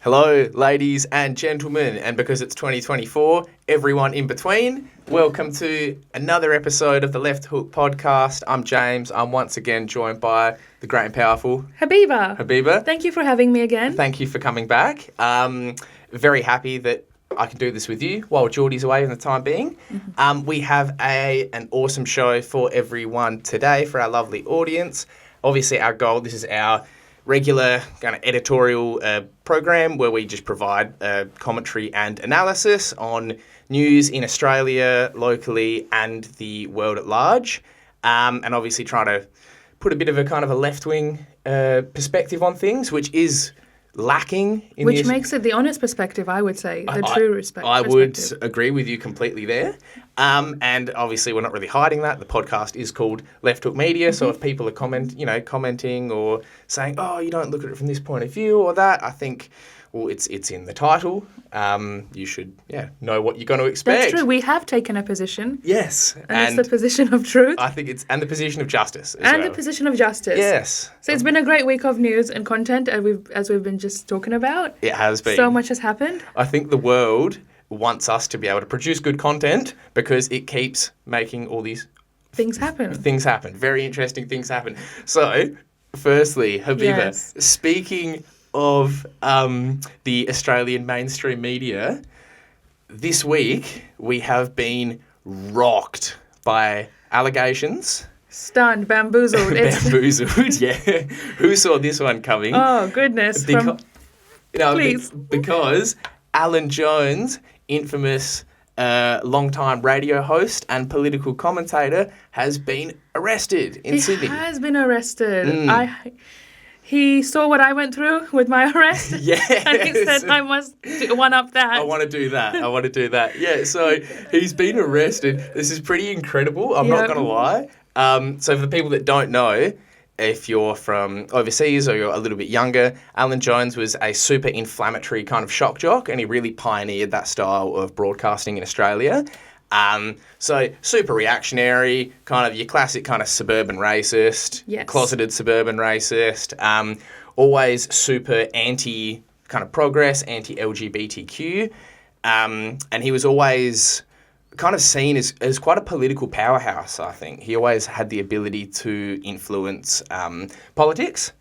Hello, ladies and gentlemen, and because it's 2024, everyone in between, welcome to another episode of the Left Hook podcast. I'm James. I'm once again joined by the great and powerful Habibah. Habibah. Thank you for having me again. Thank you for coming back. Very happy that I can do this with you while Geordie's away in the time being. We have an awesome show for everyone today, for our lovely audience. Obviously, our goal, this is our regular kind of editorial program where we just provide commentary and analysis on news in Australia, locally, and the world at large. And obviously trying to put a bit of a kind of a left-wing perspective on things, which is lacking in Which makes it the honest perspective, I would say, the true perspective. I would agree with you completely there. And obviously we're not really hiding that. The podcast is called Left Hook Media, so if people are commenting or saying, oh, you don't look at it from this point of view or that, I think, well, it's in the title. You should, know what you're going to expect. That's true. We have taken a position. Yes. And it's the position of truth. I think and the position of justice as and well. the position of justice. Yes. So it's been a great week of news and content, as we've been just talking about. It has been. So much has happened. I think the world wants us to be able to produce good content because it keeps making all these things happen. Very interesting things happen. So, firstly, Habibah, speaking of the Australian mainstream media, this week we have been rocked by allegations. Stunned, bamboozled. Bamboozled, yeah. Who saw this one coming? Oh, goodness. Please. Because Alan Jones, infamous long-time radio host and political commentator, has been arrested in Sydney. He has been arrested. He saw what I went through with my arrest. Yes. And he said, I must one-up that. I want to do that. Yeah, so he's been arrested. This is pretty incredible. I'm not going to lie. So for the people that don't know, if you're from overseas or you're a little bit younger, Alan Jones was a super inflammatory kind of shock jock, and he really pioneered that style of broadcasting in Australia. So super reactionary, kind of your classic kind of suburban racist, closeted suburban racist, always super anti kind of progress, anti-LGBTQ. And he was always kind of seen as quite a political powerhouse, I think. He always had the ability to influence politics,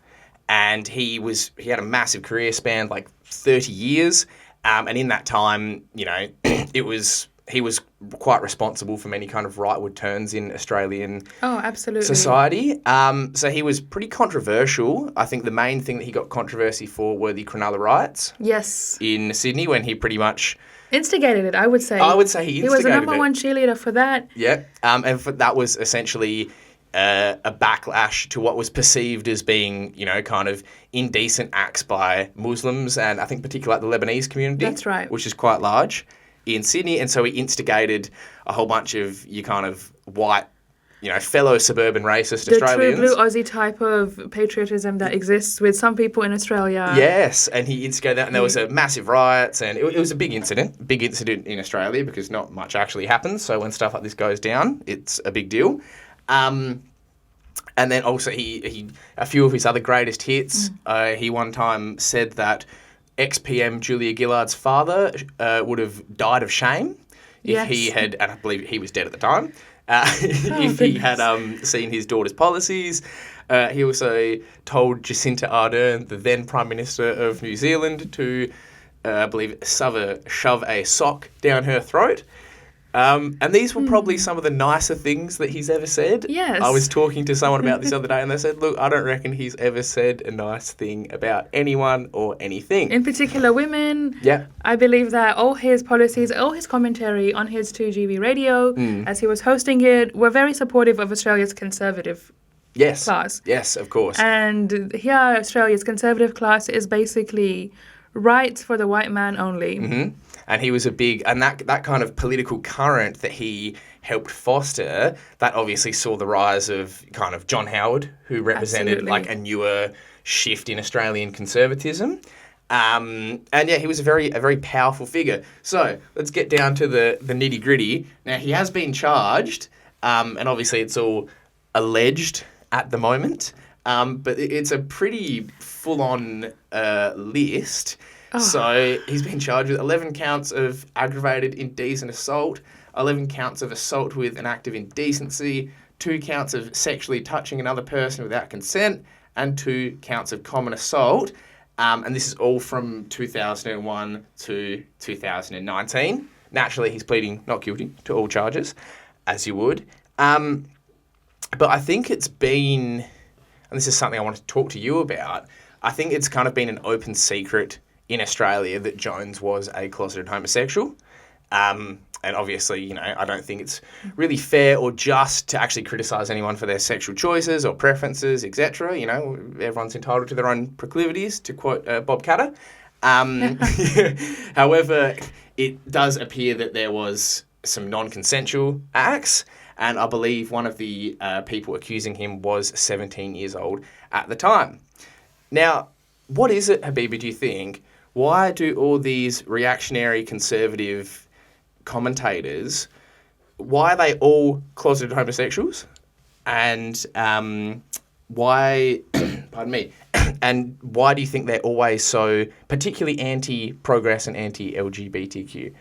and he had a massive career span, like 30 years, and in that time, he was quite responsible for many kind of rightward turns in Australian society. So he was pretty controversial. I think the main thing that he got controversy for were the Cronulla riots. Yes. In Sydney, when he pretty much instigated it, I would say. I would say he instigated it. He was the number one cheerleader for that. Yeah, and that was essentially a backlash to what was perceived as being, kind of indecent acts by Muslims, and I think particularly the Lebanese community. That's right. Which is quite large in Sydney, and so he instigated a whole bunch of your kind of white, fellow suburban racist Australians. The true blue Aussie type of patriotism that exists with some people in Australia. Yes, and he instigated that, and there was a massive riots, and it was a big incident in Australia because not much actually happens. So when stuff like this goes down, it's a big deal. And then also he a few of his other greatest hits. He one time said that ex-PM Julia Gillard's father would have died of shame if he had, and I believe he was dead at the time, if he had seen his daughter's policies. He also told Jacinta Ardern, the then Prime Minister of New Zealand, to, I believe, shove a sock down her throat. And these were probably some of the nicer things that he's ever said. Yes. I was talking to someone about this the other day, and they said, look, I don't reckon he's ever said a nice thing about anyone or anything. In particular, women. Yeah. I believe that all his policies, all his commentary on his 2GB radio, as he was hosting it, were very supportive of Australia's conservative class. Yes, of course. And here, Australia's conservative class is basically rights for the white man only. Mm-hmm. And he was and that kind of political current that he helped foster, that obviously saw the rise of kind of John Howard, who represented like a newer shift in Australian conservatism. And he was a very powerful figure. So let's get down to the nitty gritty. Now, he has been charged, and obviously it's all alleged at the moment, but it's a pretty full-on list. So he's been charged with 11 counts of aggravated indecent assault, 11 counts of assault with an act of indecency, 2 counts of sexually touching another person without consent, and 2 counts of common assault. And this is all from 2001 to 2019. Naturally, he's pleading not guilty to all charges, as you would. But I think it's been, and this is something I want to talk to you about, I think it's kind of been an open secret in Australia that Jones was a closeted homosexual. And obviously, I don't think it's really fair or just to actually criticise anyone for their sexual choices or preferences, etc. Everyone's entitled to their own proclivities, to quote Bob Catter. However, it does appear that there was some non-consensual acts, and I believe one of the people accusing him was 17 years old at the time. Now, what is it, Habibah, do you think? Why do all these reactionary conservative commentators, why are they all closeted homosexuals? And why, pardon me, and why do you think they're always so particularly anti-progress and anti-LGBTQ?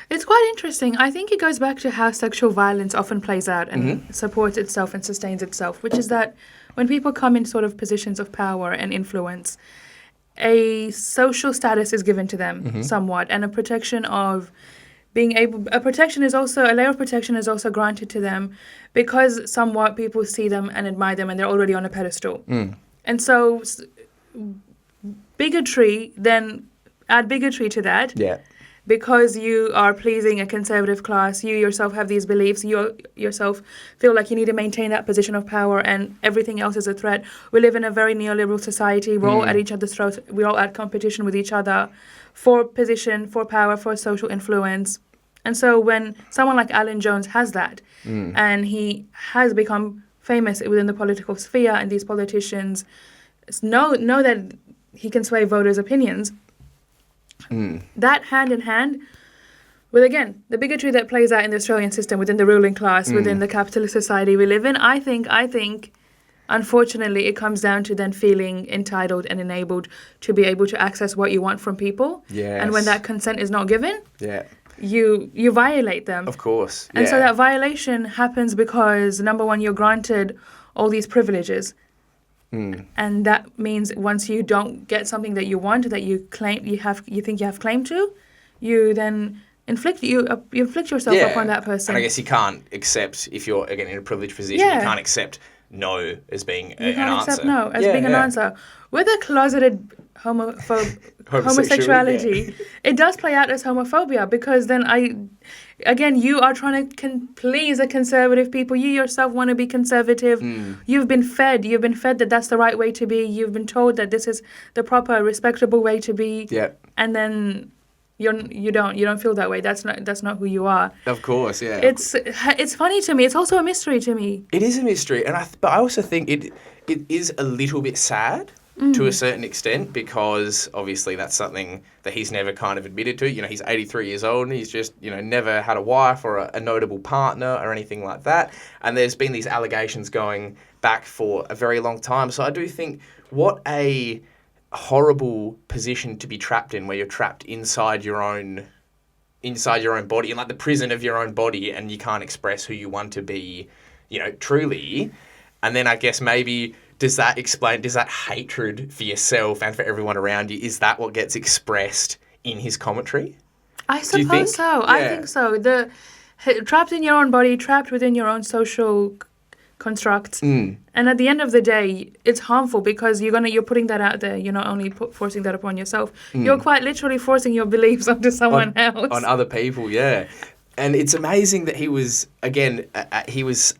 It's quite interesting. I think it goes back to how sexual violence often plays out and supports itself and sustains itself, which is that when people come in sort of positions of power and influence, a social status is given to them somewhat, and a protection of being able, a layer of protection is also granted to them because somewhat people see them and admire them and they're already on a pedestal. And so bigotry, then add bigotry to that. Yeah. Because you are pleasing a conservative class, you yourself have these beliefs, you yourself feel like you need to maintain that position of power and everything else is a threat. We live in a very neoliberal society. We're all at each other's throats. We're all at competition with each other for position, for power, for social influence. And so when someone like Alan Jones has that, and he has become famous within the political sphere, and these politicians know that he can sway voters' opinions, that hand in hand with, again, the bigotry that plays out in the Australian system within the ruling class, within the capitalist society we live in, I think, unfortunately, it comes down to then feeling entitled and enabled to be able to access what you want from people. Yes. And when that consent is not given, you violate them. Of course. And so that violation happens because, number one, you're granted all these privileges. And that means once you don't get something that you want, that you think you have claim to, you then inflict yourself upon that person. And I guess you can't accept, if you're again in a privileged position, you can't accept no as being an answer. You can't accept no as being an answer. With a closeted homosexuality, it does play out as homophobia, because then you are trying to please a conservative people. You yourself want to be conservative. You've been fed that that's the right way to be. You've been told that this is the proper, respectable way to be. Yeah. And then you don't feel that way. That's not who you are. Of course, yeah. It's funny to me. It's also a mystery to me. It is a mystery, but I also think it is a little bit sad. To a certain extent, because obviously that's something that he's never kind of admitted to. He's 83 years old and he's just, never had a wife or a notable partner or anything like that. And there's been these allegations going back for a very long time. So I do think what a horrible position to be trapped in, where you're trapped inside your own body, in like the prison of your own body, and you can't express who you want to be, truly. And then I guess maybe... Does that hatred for yourself and for everyone around you, is that what gets expressed in his commentary? I suppose so. Yeah. I think so. Trapped in your own body, trapped within your own social constructs. And at the end of the day, it's harmful because you're putting that out there. You're not only forcing that upon yourself, you're quite literally forcing your beliefs onto someone else. On other people, yeah. And it's amazing that he was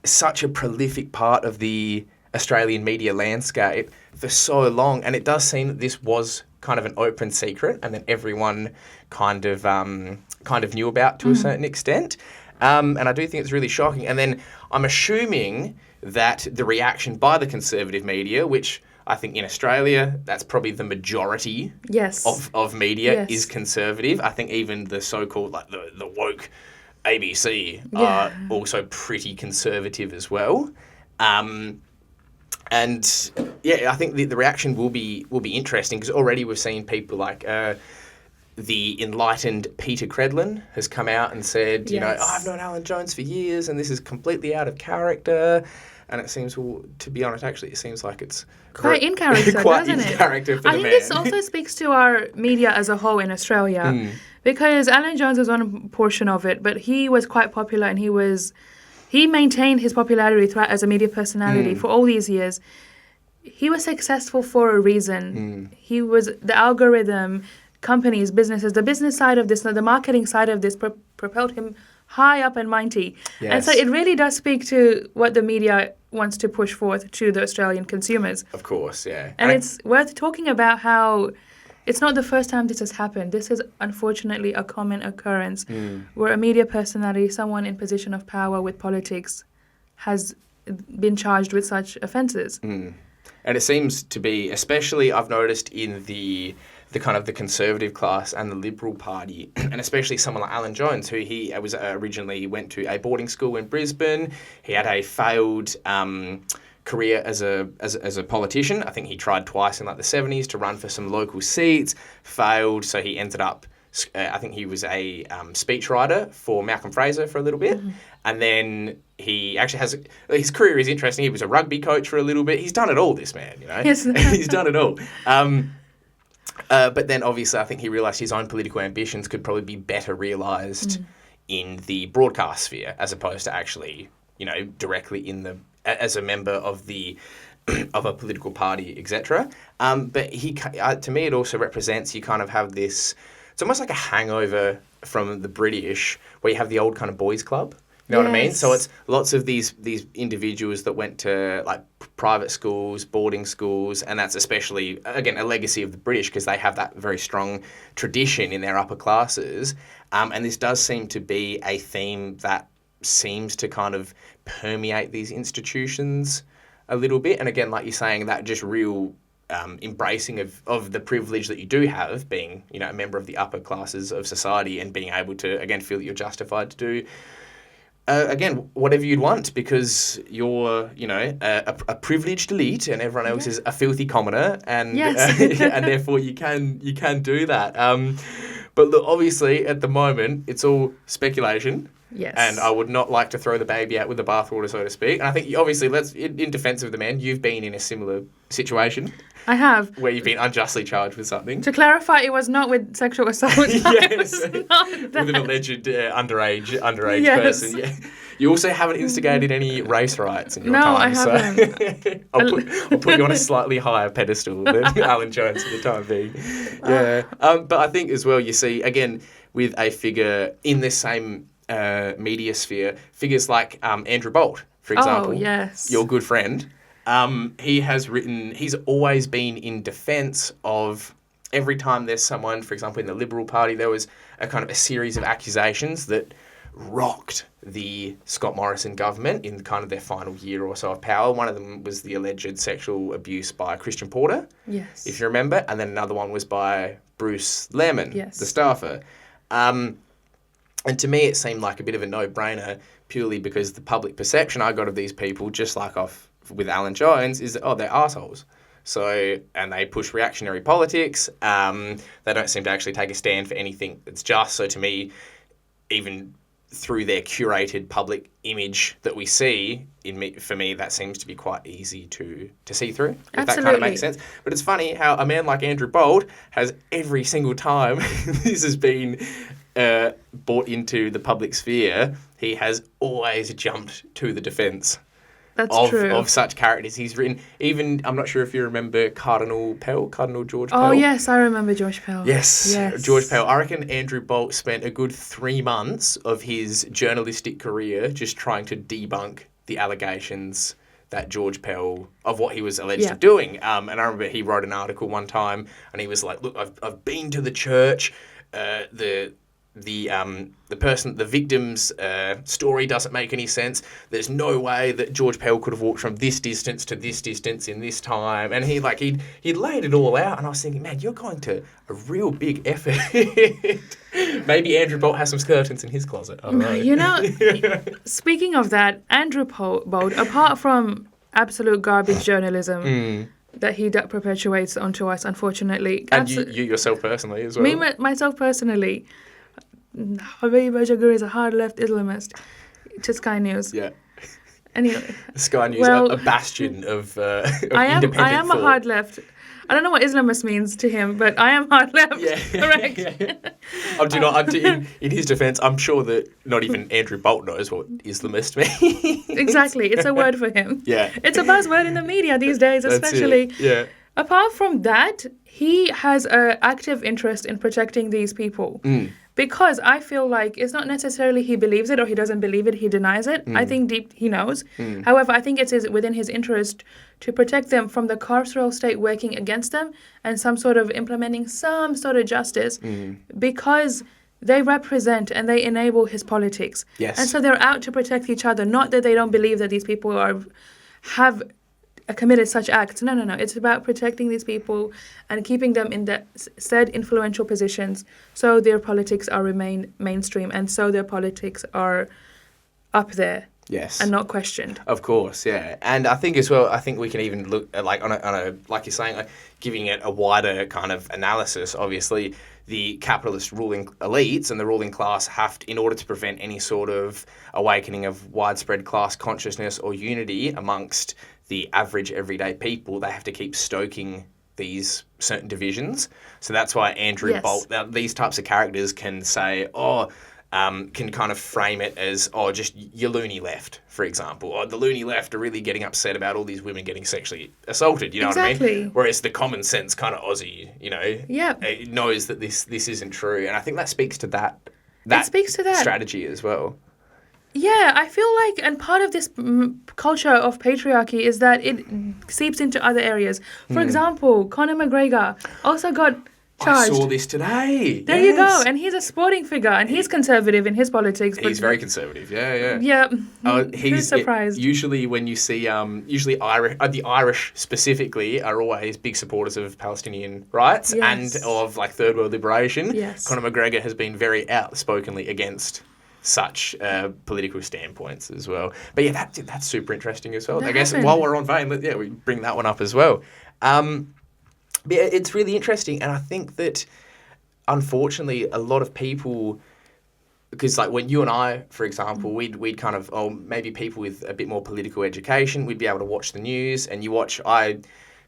such a prolific part of the Australian media landscape for so long, and it does seem that this was kind of an open secret, and that everyone kind of knew about to a certain extent. And I do think it's really shocking. And then I'm assuming that the reaction by the conservative media, which I think in Australia that's probably the majority of media is conservative. I think even the so-called like the woke ABC are also pretty conservative as well. And yeah, I think the reaction will be interesting because already we've seen people like the enlightened Peter Credlin has come out and said, you know, I've known Alan Jones for years and this is completely out of character. And it seems, well, to be honest, actually, it seems like it's quite in character, doesn't it? Character for I the think man. this also speaks to our media as a whole in Australia, because Alan Jones was one portion of it, but he was quite popular and he maintained his popularity throughout as a media personality for all these years. He was successful for a reason. He was the algorithm, companies, businesses, the business side of this, the marketing side of this propelled him high up and mighty. Yes. And so it really does speak to what the media wants to push forth to the Australian consumers. Of course, yeah. And it's worth talking about how it's not the first time this has happened. This is unfortunately a common occurrence where a media personality, someone in position of power with politics, has been charged with such offences. And it seems to be, especially I've noticed in the kind of the Conservative class and the Liberal Party, and especially someone like Alan Jones, who he was originally went to a boarding school in Brisbane. He had a failed career as a politician. I think he tried twice in like the 70s to run for some local seats, failed, so he ended up, I think he was a speechwriter for Malcolm Fraser for a little bit. And then he actually has, his career is interesting. He was a rugby coach for a little bit. He's done it all, this man, you know. Yes. He's done it all. But then obviously I think he realised his own political ambitions could probably be better realised in the broadcast sphere as opposed to actually, you know, directly as a member of of a political party, etc. But to me, it also represents, you kind of have this, it's almost like a hangover from the British where you have the old kind of boys club. You know what I mean? So it's lots of these individuals that went to like private schools, boarding schools, and that's especially, again, a legacy of the British because they have that very strong tradition in their upper classes. And this does seem to be a theme that seems to kind of permeate these institutions a little bit. And again, like you're saying, that just real embracing of the privilege that you do have, being, you know, a member of the upper classes of society and being able to, again, feel that you're justified to do again, whatever you'd want because you're, you know, a privileged elite and everyone else is a filthy commoner and and therefore you can do that. But look, obviously at the moment it's all speculation. Yes. And I would not like to throw the baby out with the bathwater, so to speak. And I think, obviously, in defence of the man, you've been in a similar situation. I have. Where you've been unjustly charged with something. To clarify, it was not with sexual assault. Yes. With an alleged underage person. Yeah. You also haven't instigated any race riots in your time. No, I haven't. So I'll put you on a slightly higher pedestal than Alan Jones for the time being. Yeah. But I think as well, you see, again, with a figure in this same media sphere, figures like Andrew Bolt, for example, your good friend, he's always been in defence of every time there's someone, for example, in the Liberal Party, there was a kind of a series of accusations that rocked the Scott Morrison government in kind of their final year or so of power. One of them was the alleged sexual abuse by Christian Porter, if you remember, and then another one was by Bruce Lehrman, the staffer. And to me, it seemed like a bit of a no-brainer purely because the public perception I got of these people, just like with Alan Jones, is that, they're assholes. So, and they push reactionary politics. They don't seem to actually take a stand for anything that's just. So to me, even through their curated public image that we see, for me, that seems to be quite easy to see through, if that kind of makes sense. But it's funny how a man like Andrew Bolt has every single time this has been brought into the public sphere, he has always jumped to the defence of such characters. He's written, even, I'm not sure if you remember Cardinal George Pell. Oh, yes, I remember George Pell. Yes, George Pell. I reckon Andrew Bolt spent a good 3 months of his journalistic career just trying to debunk the allegations that George Pell, of what he was alleged of doing. And I remember he wrote an article one time and he was like, look, I've been to the church, the victim's story doesn't make any sense. There's no way that George Pell could have walked from this distance to this distance in this time. And he laid it all out. And I was thinking, man, you're going to a real big effort. Maybe Andrew Bolt has some skeletons in his closet. I don't know. You know, speaking of that, Andrew Bolt, apart from absolute garbage journalism, that he perpetuates onto us, unfortunately. And you yourself personally as well. Me, myself personally, Habibah is a hard left Islamist. To Sky News. Yeah. Anyway. Sky News, a bastion of independent I am thought. a hard left. I don't know what Islamist means to him, but I am hard left. Yeah. Correct. In his defence, I'm sure that not even Andrew Bolt knows what Islamist means. Exactly. It's a word for him. Yeah. It's a buzzword in the media these days, especially. That's it. Yeah. Apart from that, he has an active interest in protecting these people. Because I feel like it's not necessarily he believes it or he doesn't believe it, he denies it. I think deep he knows. However, I think it's within his interest to protect them from the carceral state working against them and some sort of implementing some sort of justice because they represent and they enable his politics. Yes. And so they're out to protect each other, not that they don't believe that these people have committed such acts. No. It's about protecting these people and keeping them in the said influential positions so their politics remain mainstream and so their politics are up there. Yes. And not questioned. Of course, yeah. And I think as well, we can even look at, on a like you're saying, giving it a wider kind of analysis. Obviously, the capitalist ruling elites and the ruling class have to, in order to prevent any sort of awakening of widespread class consciousness or unity amongst the average everyday people, they have to keep stoking these certain divisions. So that's why Andrew Bolt, these types of characters can say, can kind of frame it as, just your loony left, for example. Or the loony left are really getting upset about all these women getting sexually assaulted, you know what I mean? Whereas the common sense kind of Aussie, knows that this isn't true. And I think that speaks to that strategy as well. Yeah, I feel like, and part of this culture of patriarchy is that it seeps into other areas. For example, Conor McGregor also got charged. I saw this today. There you go. And he's a sporting figure, and he's conservative in his politics. He's very conservative, yeah. Yeah, he's surprised. Usually when you see, the Irish specifically are always big supporters of Palestinian rights and of third world liberation. Yes. Conor McGregor has been very outspokenly against such political standpoints as well. But yeah, that's super interesting as well. I guess while we're on vein, we bring that one up as well. But it's really interesting, and I think that unfortunately a lot of people, because when you and I, for example, we'd kind of, maybe people with a bit more political education, we'd be able to watch the news, and I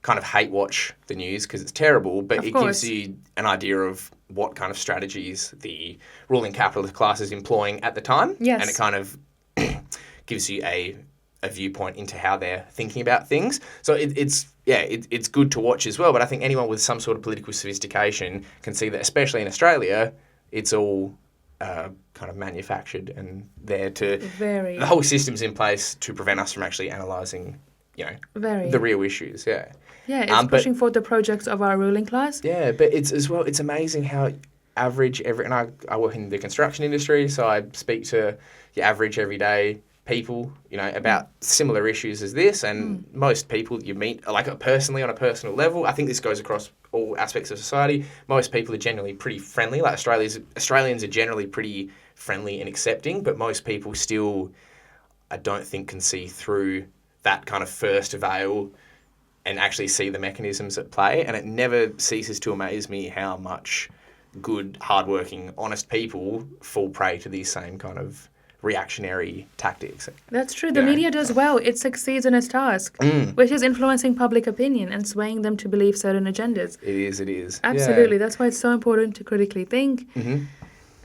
kind of hate watch the news because it's terrible, but it gives you an idea of what kind of strategies the ruling capitalist class is employing at the time. Yes. And it kind of gives you a viewpoint into how they're thinking about things. So it's good to watch as well, but I think anyone with some sort of political sophistication can see that, especially in Australia, it's all kind of manufactured and there to... The whole system's in place to prevent us from actually analysing, the real issues, Yeah, it's pushing forward the projects of our ruling class. Yeah, but it's amazing how average and I work in the construction industry, so I speak to your average everyday people, about similar issues as this, and most people you meet, personally on a personal level, I think this goes across all aspects of society. Most people are generally pretty friendly. Australians are generally pretty friendly and accepting, but most people still, I don't think, can see through that kind of first veil and actually see the mechanisms at play. And it never ceases to amaze me how much good, hardworking, honest people fall prey to these same kind of reactionary tactics. That's true. The media does well. It succeeds in its task, which is influencing public opinion and swaying them to believe certain agendas. It is. Absolutely. Yeah. That's why it's so important to critically think.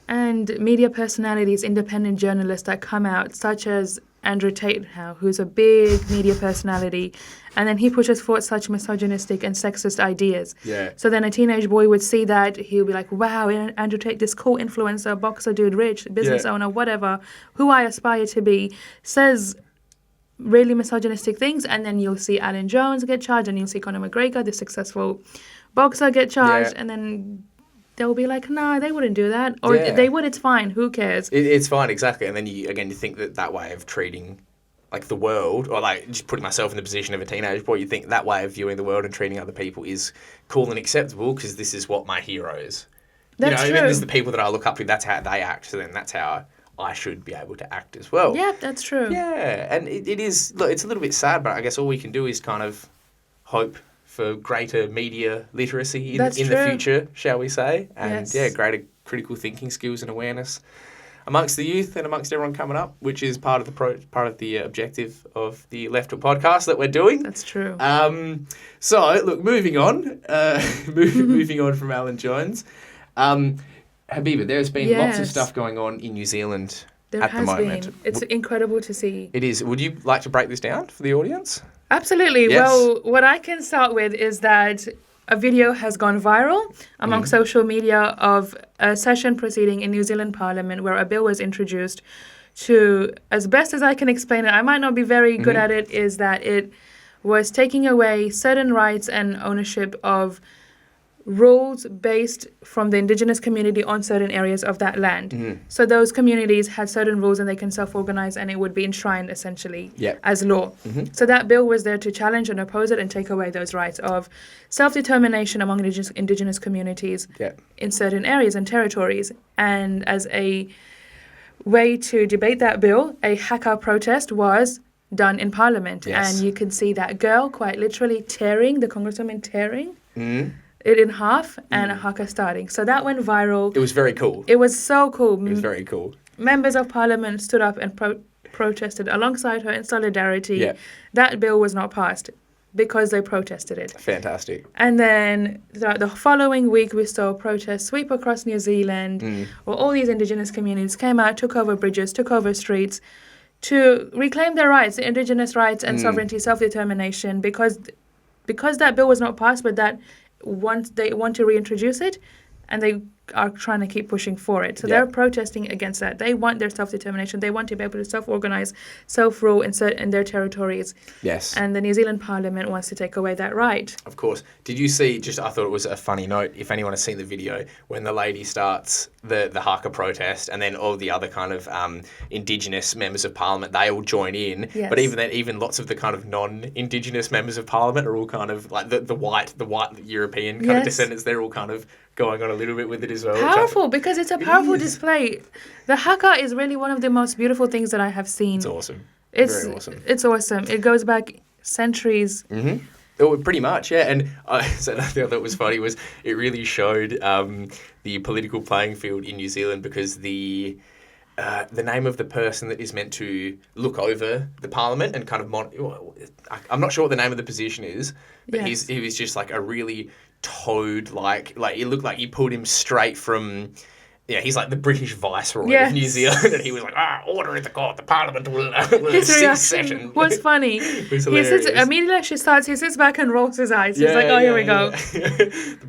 And media personalities, independent journalists that come out, such as Andrew Tate now, who's a big media personality, and then he pushes forward such misogynistic and sexist ideas. Yeah. So then a teenage boy would see that, he'll be like, wow, Andrew Tate, this cool influencer, boxer dude, rich, business owner, whatever, who I aspire to be, says really misogynistic things, and then you'll see Alan Jones get charged, and you'll see Conor McGregor, the successful boxer, get charged, and then they'll be like, nah, they wouldn't do that. Or they would, it's fine, who cares? It's fine, exactly. And then you think that way of treating the world, or just putting myself in the position of a teenage boy, you think that way of viewing the world and treating other people is cool and acceptable because this is what my hero is. That's true. This is the people that I look up to, that's how they act, so then that's how I should be able to act as well. Yeah, that's true. Yeah, and it is, look, it's a little bit sad, but I guess all we can do is kind of hope for greater media literacy in That's the true. future, shall we say? And Yes. greater critical thinking skills and awareness amongst the youth and amongst everyone coming up, which is part of the objective of the Left Hook podcast that we're doing. That's true. So look, moving on, moving on from Alan Jones. Habibah, there's been lots of Yes. stuff going on in New Zealand There at the has moment. been. It's incredible to see. It is. Would you like to break this down for the audience? Absolutely. Yes. Well, what I can start with is that a video has gone viral among social media of a session proceeding in New Zealand Parliament where a bill was introduced to, as best as I can explain it, I might not be very good at it, is that it was taking away certain rights and ownership of rules based from the Indigenous community on certain areas of that land. So those communities had certain rules and they can self-organize and it would be enshrined essentially as law. So that bill was there to challenge and oppose it and take away those rights of self-determination among Indigenous communities in certain areas and territories. And as a way to debate that bill, a haka protest was done in Parliament. Yes. And you can see that girl quite literally the congresswoman tearing it in half and a haka starting. So that went viral. It was very cool. It was so cool. It was very cool. Members of Parliament stood up and protested alongside her in solidarity. Yeah. That bill was not passed because they protested it. Fantastic. And then the following week, we saw protests sweep across New Zealand where all these Indigenous communities came out, took over bridges, took over streets to reclaim their rights, the Indigenous rights and sovereignty, self-determination, because that bill was not passed, but that they want to reintroduce it, and they are trying to keep pushing for it. So they're protesting against that. They want their self-determination. They want to be able to self-organize, self-rule in their territories. Yes. And the New Zealand Parliament wants to take away that right. Of course. Did you see, I thought it was a funny note, if anyone has seen the video, when the lady starts the haka protest and then all the other kind of Indigenous members of Parliament, they all join in. Yes. But even then, even lots of the kind of non-Indigenous members of Parliament are all kind of like the white European kind of descendants, they're all kind of going on a little bit with it as well. Powerful, because it's a powerful display. The haka is really one of the most beautiful things that I have seen. It's awesome. Very awesome. It's awesome. It goes back centuries. Oh, pretty much, yeah. And so another thing I thought was funny was it really showed the political playing field in New Zealand, because the name of the person that is meant to look over the Parliament and kind of I'm not sure what the name of the position is, but he was just like a really toad, like it looked like you pulled him straight from. Yeah, he's like the British Viceroy of New Zealand, and he was like, order in the court, the Parliament will cease session. Was funny. It was hilarious. Immediately she starts, he sits back and rolls his eyes. He's like, here we go.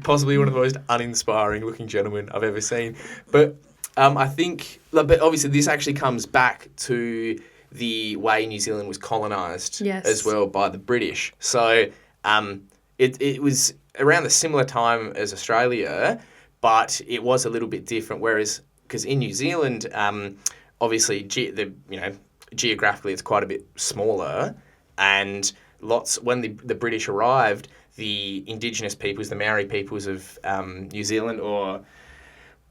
Possibly one of the most uninspiring looking gentlemen I've ever seen. But I think, but obviously this actually comes back to the way New Zealand was colonised as well by the British. So it was around the similar time as Australia, but it was a little bit different. Whereas, because in New Zealand, obviously, geographically, it's quite a bit smaller, and when the British arrived, the Indigenous peoples, the Maori peoples of New Zealand, or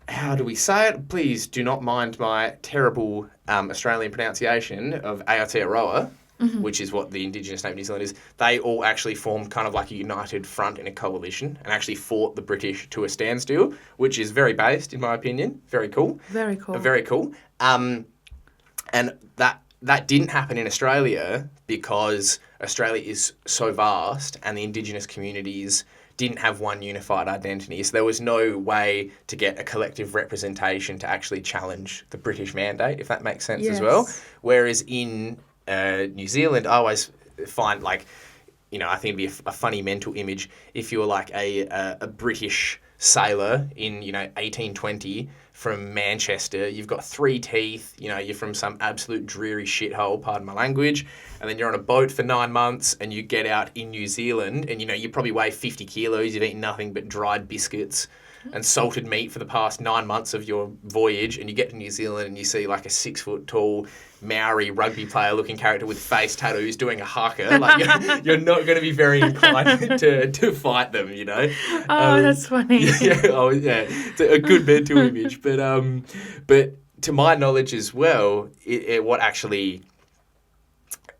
how do we say it? Please do not mind my terrible Australian pronunciation of Aotearoa, which is what the Indigenous name of New Zealand is. They all actually formed kind of like a united front in a coalition and actually fought the British to a standstill, which is very based, in my opinion. Very cool. Very cool. Very cool. And that didn't happen in Australia because Australia is so vast and the Indigenous communities didn't have one unified identity. So there was no way to get a collective representation to actually challenge the British mandate, if that makes sense as well. Whereas in New Zealand, I always find, like, I think it'd be a funny mental image if you're like a British sailor in 1820 from Manchester. You've got 3 teeth. You're from some absolute dreary shithole, pardon my language, and then you're on a boat for 9 months, and you get out in New Zealand, and you probably weigh 50 kilos. You've eaten nothing but dried biscuits and salted meat for the past 9 months of your voyage, and you get to New Zealand and you see like a 6 foot tall Maori rugby player looking character with face tattoos doing a haka. Like, you're not going to be very inclined to fight them, That's funny. It's a good mental image. But to my knowledge as well, what actually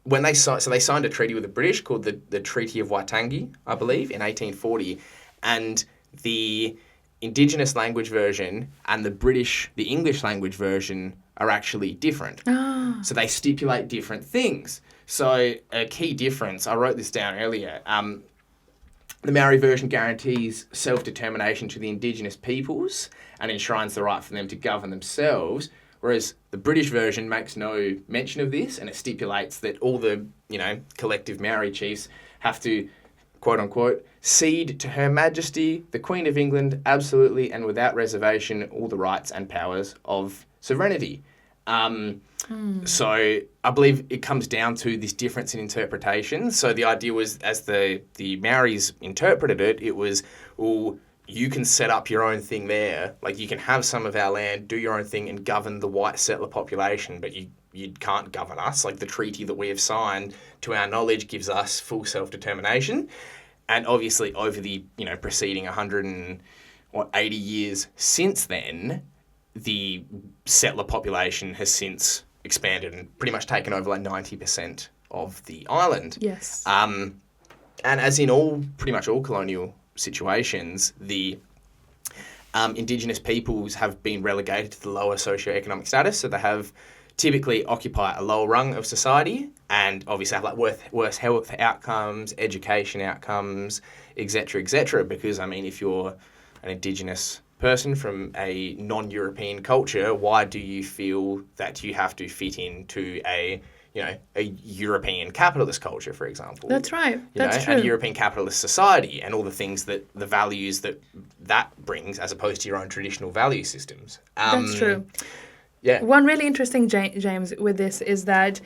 when they signed a treaty with the British called the Treaty of Waitangi, I believe, in 1840, and the Indigenous language version and the English language version are actually different. Oh. So they stipulate different things. So a key difference, I wrote this down earlier, the Maori version guarantees self-determination to the Indigenous peoples and enshrines the right for them to govern themselves, whereas the British version makes no mention of this, and it stipulates that all the, collective Maori chiefs have to, quote-unquote, cede to Her Majesty, the Queen of England, absolutely and without reservation, all the rights and powers of sovereignty. So I believe it comes down to this difference in interpretation. So the idea was, as the Maoris interpreted it, it was, well, you can set up your own thing there. Like, you can have some of our land, do your own thing and govern the white settler population, but you can't govern us. Like, the treaty that we have signed, to our knowledge, gives us full self-determination. And obviously over the, preceding 180 years since then, the settler population has since expanded and pretty much taken over like 90% of the island. Yes. And as in pretty much all colonial situations, the Indigenous peoples have been relegated to the lower socioeconomic status, so they have typically occupy a lower rung of society and obviously have like worse health outcomes, education outcomes, etc., because, if you're an Indigenous person from a non-European culture, why do you feel that you have to fit into a European capitalist culture, for example? That's right. That's true. And a European capitalist society and all the things the values that brings as opposed to your own traditional value systems. That's true. Yeah. One really interesting, James, with this is that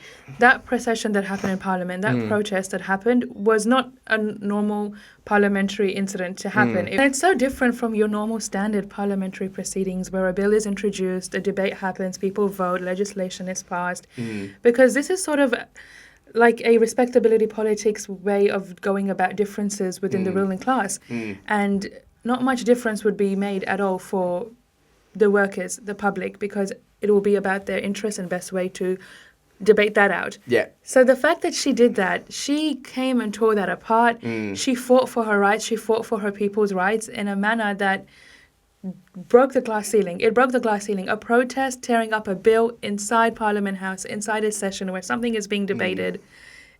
procession that happened in Parliament, that protest that happened, was not a normal parliamentary incident to happen. And it's so different from your normal standard parliamentary proceedings where a bill is introduced, a debate happens, people vote, legislation is passed. Because this is sort of like a respectability politics way of going about differences within the ruling class. And not much difference would be made at all for the workers, the public, because it will be about their interest and best way to debate that out. Yeah. So the fact that she did that, she came and tore that apart. She fought for her rights. She fought for her people's rights in a manner that broke the glass ceiling. It broke the glass ceiling. A protest tearing up a bill inside Parliament House, inside a session where something is being debated.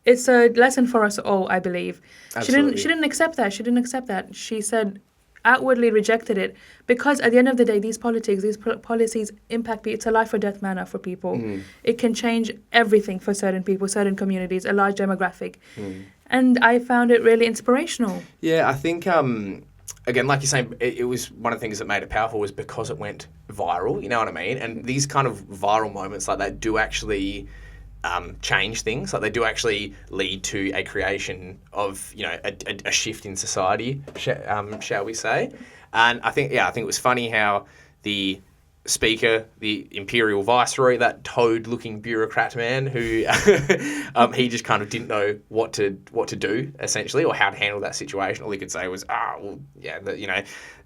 It's a lesson for us all, I believe. Absolutely. She didn't accept that. She said, outwardly rejected it, because at the end of the day, these policies impact people. It's a life or death matter for people. It can change everything for certain people, certain communities, a large demographic. And I found it really inspirational. Yeah, I think, again, like you're saying, it was one of the things that made it powerful was because it went viral, you know what I mean? And these kind of viral moments like that do actually change things. Like, they do actually lead to a creation of, a shift in society, shall we say. And I think it was funny how the speaker, the imperial viceroy, that toad-looking bureaucrat man who he just kind of didn't know what to do, essentially, or how to handle that situation. All he could say was,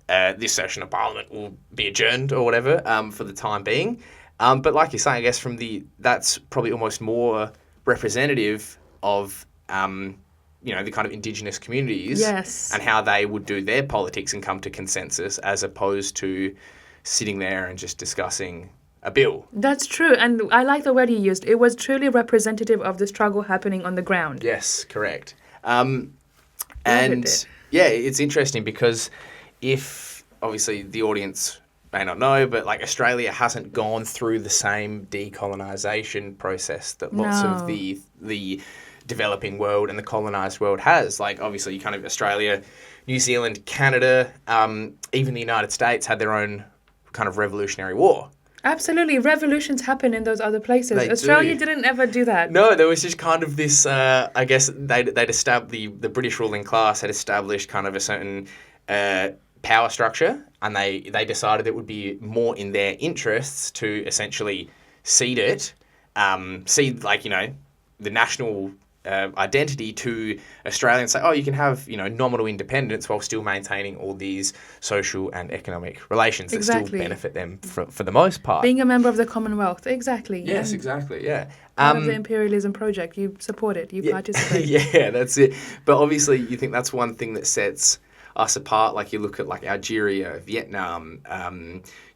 this session of Parliament will be adjourned or whatever for the time being. But like you're saying, I guess that's probably almost more representative of, the kind of Indigenous communities. Yes. And how they would do their politics and come to consensus as opposed to sitting there and just discussing a bill. That's true. And I like the word you used. It was truly representative of the struggle happening on the ground. Yes, correct. It's interesting because if, obviously, the audience may not know, but like Australia hasn't gone through the same decolonisation process that lots of the developing world and the colonised world has. Like, obviously, you kind of Australia, New Zealand, Canada, even the United States had their own kind of revolutionary war. Absolutely. Revolutions happen in those other places. Australia didn't ever do that. No, there was just kind of this, I guess they'd established, the British ruling class had established kind of a certain power structure, and they decided it would be more in their interests to essentially cede the national identity to Australia and say, oh, you can have, nominal independence while still maintaining all these social and economic relations that still benefit them for the most part. Being a member of the Commonwealth, exactly. Yes, exactly, yeah. Part of the imperialism project, you support it, you participate. Yeah, that's it. But obviously, you think that's one thing that sets us apart. Like you look at like Algeria, Vietnam,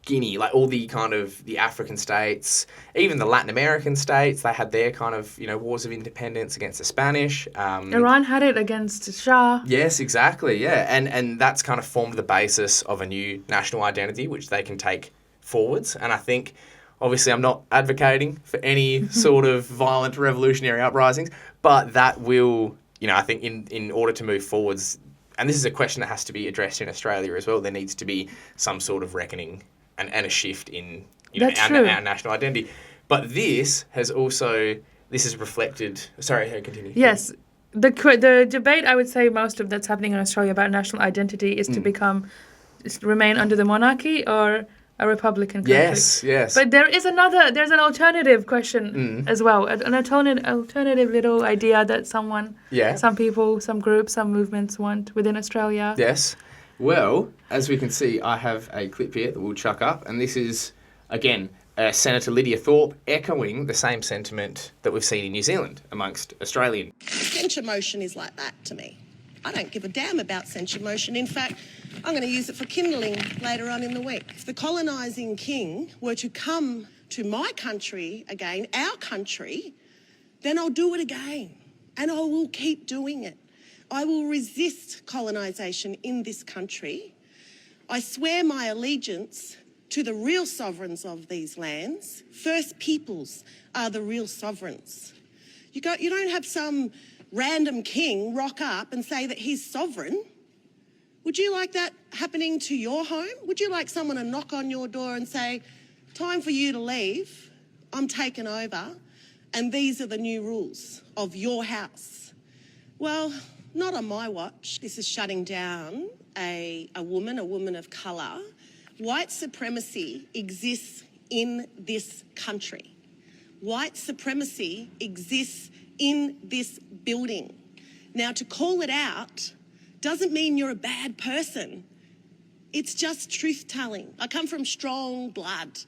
Guinea, like all the kind of the African states, even the Latin American states, they had their kind of, wars of independence against the Spanish. Iran had it against Shah. Yes, exactly, yeah. And that's kind of formed the basis of a new national identity, which they can take forwards. And I think, obviously, I'm not advocating for any sort of violent revolutionary uprisings, but that will, I think in order to move forwards, and this is a question that has to be addressed in Australia as well, there needs to be some sort of reckoning and a shift in our national identity. But this has reflected... Sorry, continue. Yes. The debate, I would say, most of that's happening in Australia about national identity is to remain under the monarchy or a republican country. Yes. But there's an alternative question as well, an alternative little idea that some people, some groups, some movements want within Australia. Yes. Well, as we can see, I have a clip here that we'll chuck up, and this is, again, Senator Lydia Thorpe echoing the same sentiment that we've seen in New Zealand amongst Australian. Censure motion is like that to me. I don't give a damn about censure motion. In fact, I'm going to use it for kindling later on in the week. If the colonising king were to come to my country again, our country, then I'll do it again. And I will keep doing it. I will resist colonisation in this country. I swear my allegiance to the real sovereigns of these lands. First Peoples are the real sovereigns. You don't have some random king rock up and say that he's sovereign. Would you like that happening to your home? Would you like someone to knock on your door and say, time for you to leave, I'm taking over, and these are the new rules of your house? Well, not on my watch. This is shutting down a woman of colour. White supremacy exists in this country. White supremacy exists in this building. Now, to call it out doesn't mean you're a bad person. It's just truth-telling. I come from strong blood,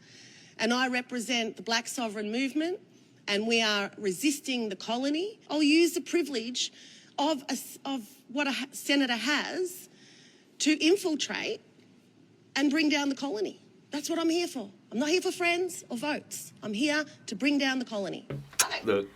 and I represent the Black Sovereign Movement, and we are resisting the colony. I'll use the privilege of what a senator has to infiltrate and bring down the colony. That's what I'm here for. I'm not here for friends or votes. I'm here to bring down the colony. Look,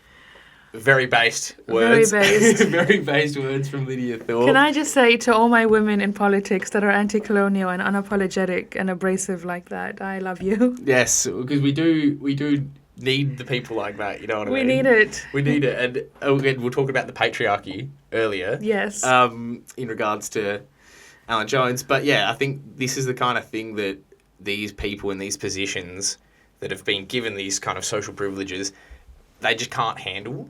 very based words. Very based. Very based words from Lydia Thorpe. Can I just say to all my women in politics that are anti-colonial and unapologetic and abrasive like that, I love you. Yes, because we do need the people like that, you know what I mean? We need it. We need it. And again, we'll talk about the patriarchy earlier. Yes. In regards to Alan Jones. But yeah, I think this is the kind of thing that these people in these positions that have been given these kind of social privileges, they just can't handle.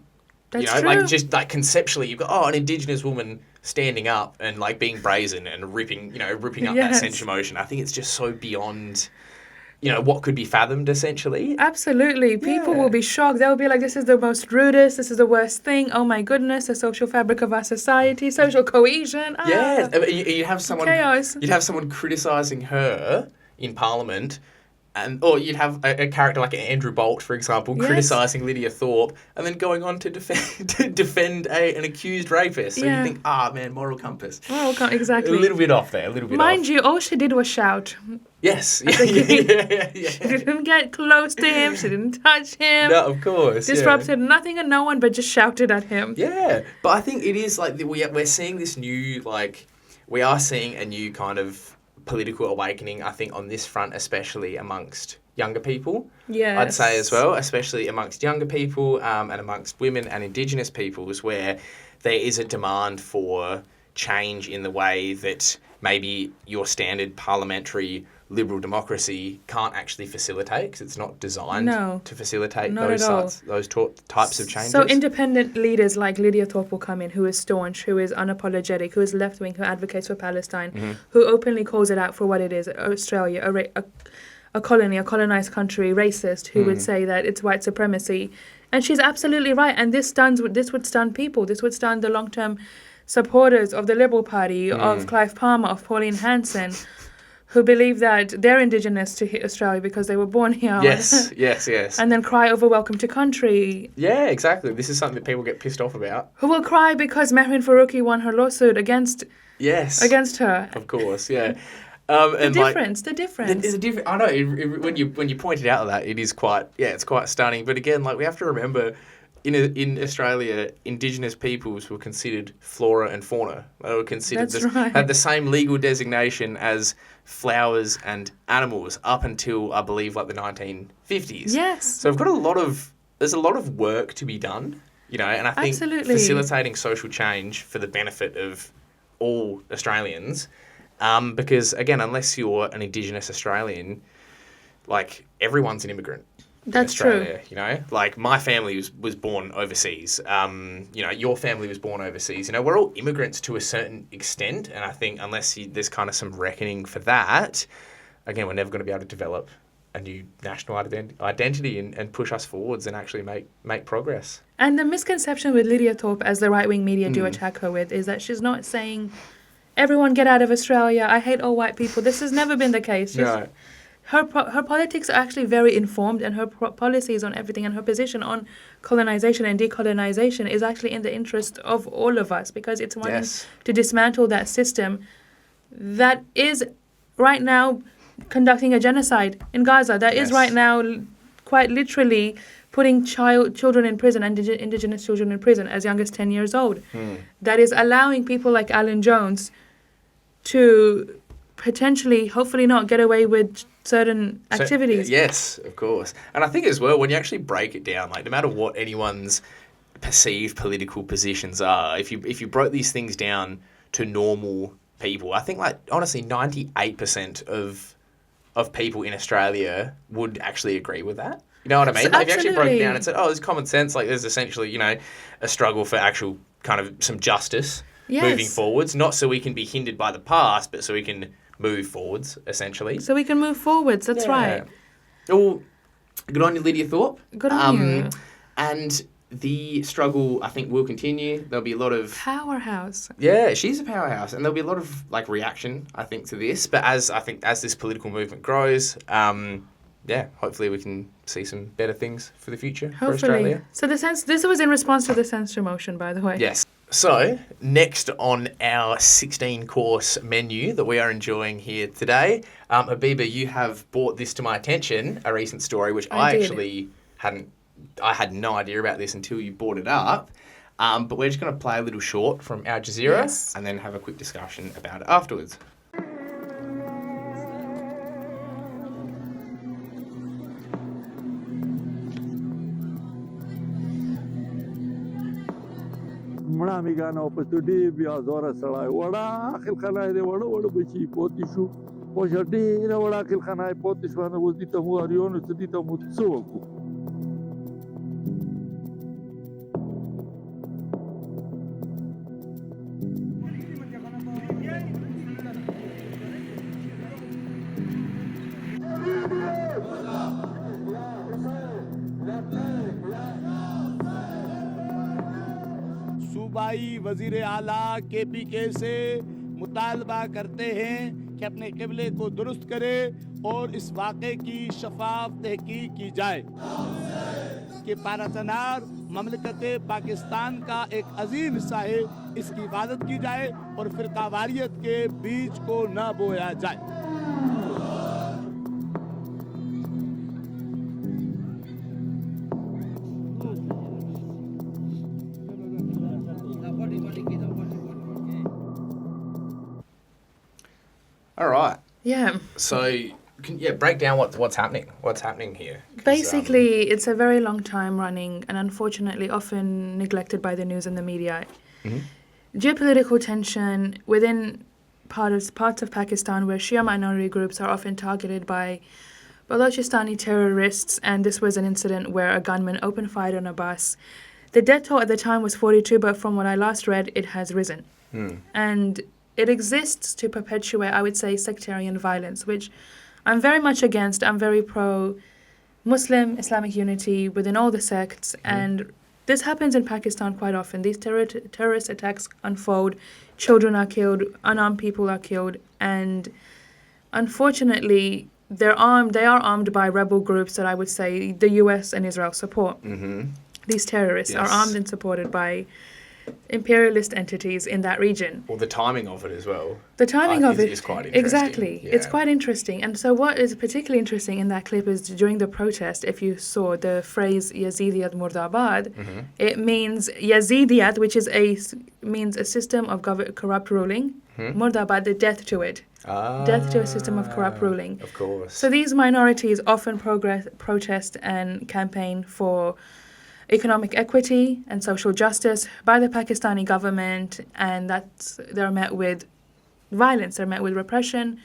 That's true. true. Like just like conceptually, you've got an Indigenous woman standing up and like being brazen and ripping up that censure motion. I think it's just so beyond, what could be fathomed essentially. Absolutely. People will be shocked. They'll be like, this is the most rudest, this is the worst thing. Oh my goodness, the social fabric of our society, social cohesion. Yeah. You have someone chaos. You'd have someone criticising her in Parliament. Or you'd have a character like Andrew Bolt, for example, criticising Lydia Thorpe and then going on to defend an accused rapist. So you think, man, moral compass. Exactly. A little bit off there, Mind you, all she did was shout. Yes. Yeah. She didn't get close to him. She didn't touch him. No, of course. Disrupted nothing and no one, but just shouted at him. Yeah. But I think it is like we're seeing this new, we are seeing a new kind of political awakening, I think, on this front, especially amongst younger people. Yes. I'd say as well, especially amongst younger people and amongst women and Indigenous peoples, where there is a demand for change in the way that maybe your standard parliamentary liberal democracy can't actually facilitate, because it's not designed to facilitate those types of changes. So independent leaders like Lydia Thorpe will come in, who is staunch, who is unapologetic, who is left-wing, who advocates for Palestine, who openly calls it out for what it is, Australia, a colony, a colonised country, racist, who would say that it's white supremacy. And she's absolutely right. And this would stun people. This would stun the long-term supporters of the Liberal Party, of Clive Palmer, of Pauline Hanson, who believe that they're Indigenous to Australia because they were born here. Yes, yes. And then cry over welcome to country. Yeah, exactly. This is something that people get pissed off about. Who will cry because Mehreen Faruqi won her lawsuit against her. Of course, yeah. The difference. There's a difference. I know, when you pointed out that, it is it's quite stunning. But again, like, we have to remember, in Australia, Indigenous peoples were considered flora and fauna. They were considered had the same legal designation as flowers and animals up until, I believe, like the 1950s. Yes. So there's a lot of work to be done, and I think facilitating social change for the benefit of all Australians, because again, unless you're an Indigenous Australian, like, everyone's an immigrant. That's Australia, true. Like, my family was born overseas. Your family was born overseas. We're all immigrants to a certain extent, and I think unless there's kind of some reckoning for that, again, we're never going to be able to develop a new national identity and push us forwards and actually make progress. And the misconception with Lydia Thorpe, as the right-wing media do attack her with, is that she's not saying, everyone get out of Australia, I hate all white people. This has never been the case. No. Her politics are actually very informed, and her policies on everything and her position on colonization and decolonization is actually in the interest of all of us, because it's wanting to dismantle that system that is right now conducting a genocide in Gaza, that is right now quite literally putting children in prison, Indigenous children in prison as young as 10 years old. That is allowing people like Alan Jones to potentially, hopefully not, get away with certain activities. Yes, of course. And I think as well, when you actually break it down, like, no matter what anyone's perceived political positions are, if you broke these things down to normal people, I think, like, honestly, 98% of people in Australia would actually agree with that. You know what I mean? Like, if you actually broke it down and said, there's common sense, like, there's essentially, a struggle for actual kind of some justice moving forwards, not so we can be hindered by the past, but so we can move forwards, essentially. So we can move forwards, that's right. Oh, good on you, Lydia Thorpe. Good on you. And the struggle, I think, will continue. There'll be a lot of... Powerhouse. Yeah, she's a powerhouse. And there'll be a lot of, like, reaction, I think, to this. But as this political movement grows, hopefully we can see some better things for the future for Australia. So this was in response to the censure motion, by the way. Yes. So, next on our 16-course menu that we are enjoying here today, Habibah, you have brought this to my attention, a recent story, which I actually had no idea about this until you brought it up. But we're just going to play a little short from Al Jazeera and then have a quick discussion about it afterwards. Migana opportunity biazora salai wada akhil khana de wada bachi potishu pojadi na wada akhil khana potishu na wadi tamu arion tudi tamu tsuku सूबाई वजीर आला KPK से मुतालबा करते हैं कि अपने क़िबले को दुरुस्त करे और इस वाक़े की शफाफ तहकीक की जाए कि पाराचनार ममलकत पाकिस्तान का एक अजीम हिस्सा है, इसकी हिफाजत की जाए और फ़िरक़ावारियत के बीज को न बोया जाए। All right. Yeah. So, break down what's happening. What's happening here? Basically, it's a very long time running and unfortunately often neglected by the news and the media. Geopolitical tension within parts of Pakistan where Shia minority groups are often targeted by Balochistani terrorists, and this was an incident where a gunman opened fire on a bus. The death toll at the time was 42, but from what I last read, it has risen. And it exists to perpetuate, I would say, sectarian violence, which I'm very much against. I'm very pro Muslim, Islamic unity within all the sects. And this happens in Pakistan quite often. These terrorist attacks unfold. Children are killed. Unarmed people are killed. And unfortunately, they are armed by rebel groups that I would say the US and Israel support. These terrorists are armed and supported by imperialist entities in that region. Well, the timing of it as well. The timing of it is quite interesting. Exactly. Yeah. It's quite interesting. And so what is particularly interesting in that clip is during the protest, if you saw the phrase Yazidiyat Murdabad, it means Yazidiyat, which means a system of corrupt ruling. Murdabad, the death to it. Death to a system of corrupt ruling. Of course. So these minorities often protest and campaign for economic equity and social justice by the Pakistani government, and they're met with violence, they're met with repression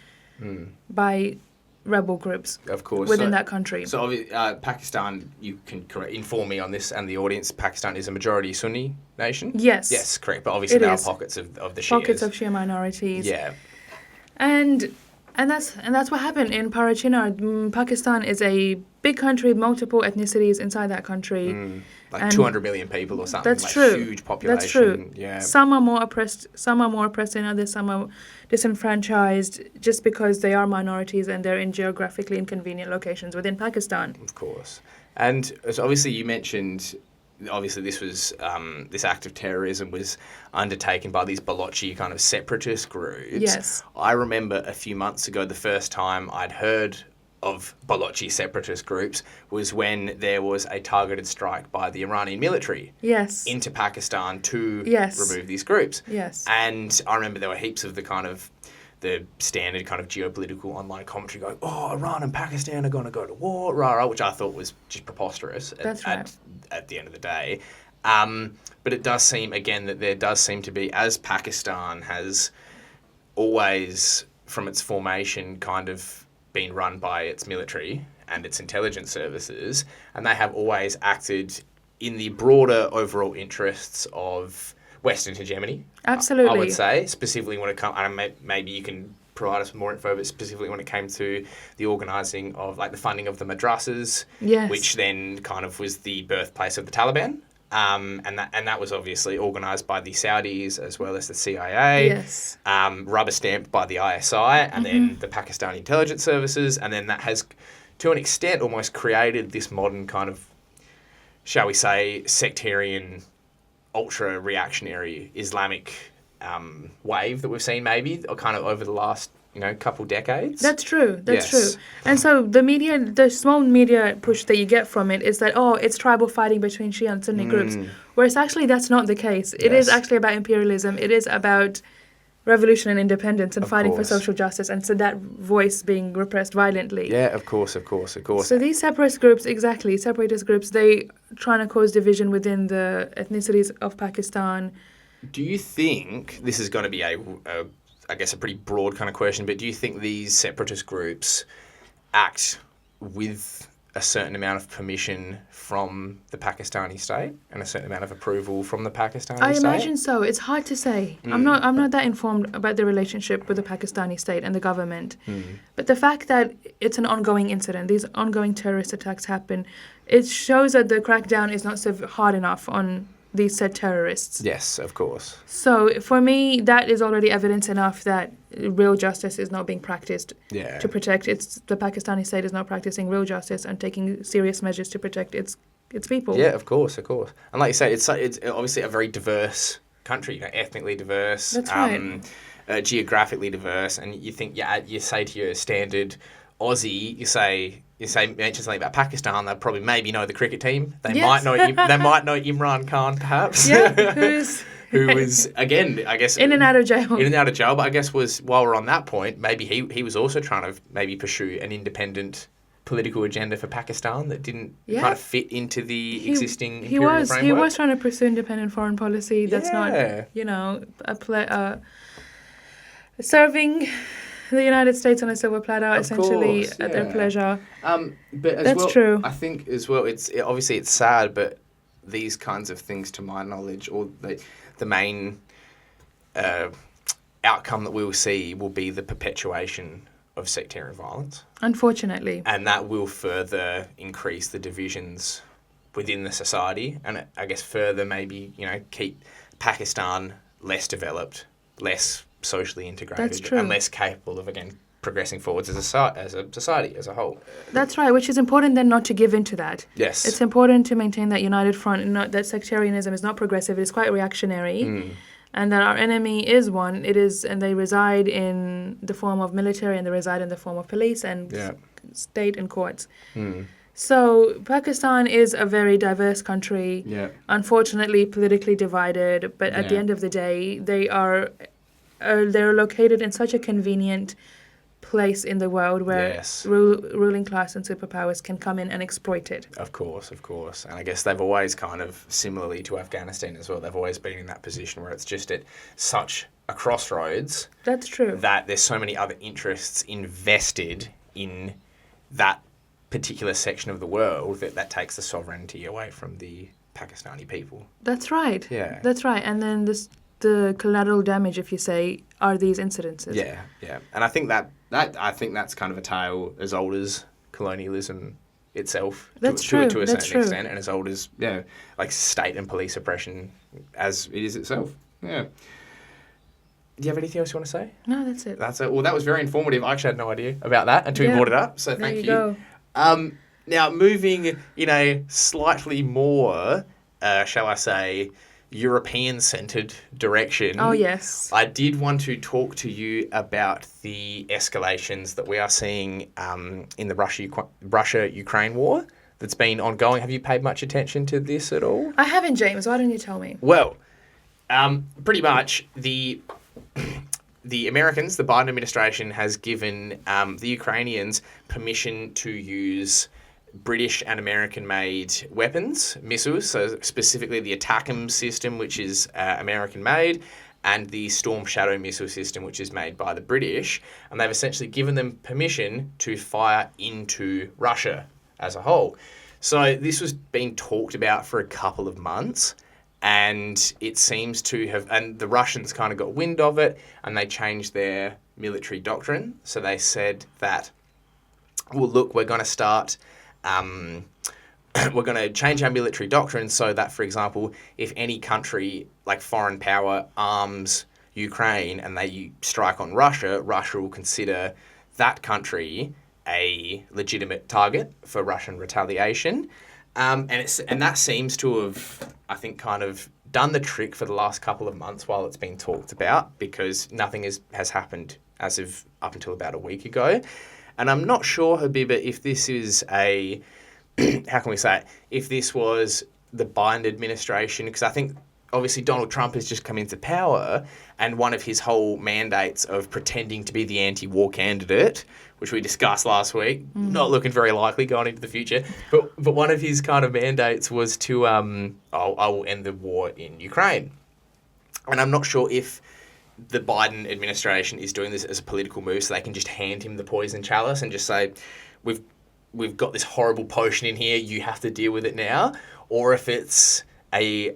by rebel groups of course. within that country. So Pakistan, you can inform me on this and the audience, Pakistan is a majority Sunni nation? Yes. Yes, correct. But obviously there are pockets of the Shias. Pockets of Shia minorities. Yeah. And that's what happened in Parachinar. Pakistan is a big country, multiple ethnicities inside that country. Like 200 million people or something. That's like true. Huge population. That's true. Yeah. Some are more oppressed than others. Some are disenfranchised just because they are minorities and they're in geographically inconvenient locations within Pakistan. Of course. And so obviously you mentioned, obviously this was, this act of terrorism was undertaken by these Balochi kind of separatist groups. Yes. I remember a few months ago, the first time I'd heard of Balochi separatist groups was when there was a targeted strike by the Iranian military into Pakistan to remove these groups. Yes. And I remember there were heaps of the standard kind of geopolitical online commentary going, oh, Iran and Pakistan are going to go to war, which I thought was just preposterous at the end of the day. But it does seem, again, that there does seem to be, as Pakistan has always, from its formation, kind of been run by its military and its intelligence services, and they have always acted in the broader overall interests of Western hegemony. Absolutely. I would say, specifically when it comes, maybe you can provide us with more info, but specifically when it came to the organising of, like, the funding of the madrasas, which then kind of was the birthplace of the Taliban. And that was obviously organised by the Saudis as well as the CIA, rubber stamped by the ISI and then the Pakistani intelligence services, and then that has, to an extent, almost created this modern kind of, shall we say, sectarian, ultra-reactionary Islamic wave that we've seen maybe kind of over the last couple decades. That's true. That's true. And so the small media push that you get from it is that, it's tribal fighting between Shia and Sunni groups. Whereas actually that's not the case. It is actually about imperialism. It is about revolution and independence and fighting for social justice. And so that voice being repressed violently. Yeah, of course. So these separatist groups, they trying to cause division within the ethnicities of Pakistan. Do you think, this is going to be a pretty broad kind of question, but do you think these separatist groups act with a certain amount of permission from the Pakistani state and a certain amount of approval from the Pakistani state? I imagine so. It's hard to say. I'm not that informed about the relationship with the Pakistani state and the government. But the fact that it's an ongoing incident, these ongoing terrorist attacks happen, it shows that the crackdown is not so hard enough on these said terrorists. Yes, of course. So for me, that is already evidence enough that real justice is not being practiced to protect. The Pakistani state is not practicing real justice and taking serious measures to protect its people. Yeah, of course. And like you say, it's obviously a very diverse country, ethnically diverse, That's right. Geographically diverse, and you think, you say to your standard Aussie, mention something about Pakistan, they'll probably maybe know the cricket team. They might know Imran Khan, perhaps. Yeah, who was, again, I guess... In and out of jail. But I guess while we're on that point, maybe he was also trying to maybe pursue an independent political agenda for Pakistan that didn't kind of fit into the existing imperial framework. He was trying to pursue independent foreign policy that's not, serving the United States on a silver platter, at their pleasure. But that's true. I think as well, it's sad, but these kinds of things, to my knowledge, or the main outcome that we will see will be the perpetuation of sectarian violence. Unfortunately. And that will further increase the divisions within the society, and I guess further maybe, keep Pakistan less developed, less socially integrated, That's true. and less capable of, again, progressing forwards as a society as a whole. That's right, which is important then not to give in to that. Yes. It's important to maintain that united front, and not that sectarianism is not progressive, it's quite reactionary. And that our enemy is one. It is, and they reside in the form of military, and they reside in the form of police and state and courts. So Pakistan is a very diverse country. Unfortunately, politically divided. But at the end of the day, they're located in such a convenient place in the world where ruling class and superpowers can come in and exploit it. Of course. And I guess they've always kind of, similarly to Afghanistan as well, they've always been in that position where it's just at such a crossroads. That's true. That there's so many other interests invested in that particular section of the world that takes the sovereignty away from the Pakistani people. That's right. Yeah. That's right. And then the collateral damage, if you say, are these incidences. Yeah. And I think that's kind of a tale as old as colonialism itself. That's to true. To a That's certain true. extent, and as old as like state and police oppression as it is itself. Yeah. Do you have anything else you want to say? No, that's it. That's it. Well, that was very informative. I actually had no idea about that until you brought it up. So thank you. Go. Now, moving in a slightly more, shall I say, European-centred direction. Oh, yes. I did want to talk to you about the escalations that we are seeing in the Russia-Ukraine war that's been ongoing. Have you paid much attention to this at all? I haven't, James. Why don't you tell me? Well, pretty much the Americans, the Biden administration, has given the Ukrainians permission to use British and American-made weapons, missiles, so specifically the ATACMS system, which is American-made, and the Storm Shadow missile system, which is made by the British. And they've essentially given them permission to fire into Russia as a whole. So this was being talked about for a couple of months. And it seems to have, and the Russians kind of got wind of it, and they changed their military doctrine. So they said that, well, look, we're going to start, we're going to change our military doctrine so that, for example, if any country, like foreign power, arms Ukraine and they strike on Russia, Russia will consider that country a legitimate target for Russian retaliation. And that seems to have, I think, kind of done the trick for the last couple of months while it's been talked about, because nothing has happened as of up until about a week ago. And I'm not sure, Habibah, if this is how can we say it, if this was the Biden administration, because I think obviously Donald Trump has just come into power, and one of his whole mandates of pretending to be the anti-war candidate, which we discussed last week, not looking very likely going into the future, but one of his kind of mandates was to, I will end the war in Ukraine. And I'm not sure if the Biden administration is doing this as a political move so they can just hand him the poison chalice and just say, we've got this horrible potion in here, you have to deal with it now, or if it's a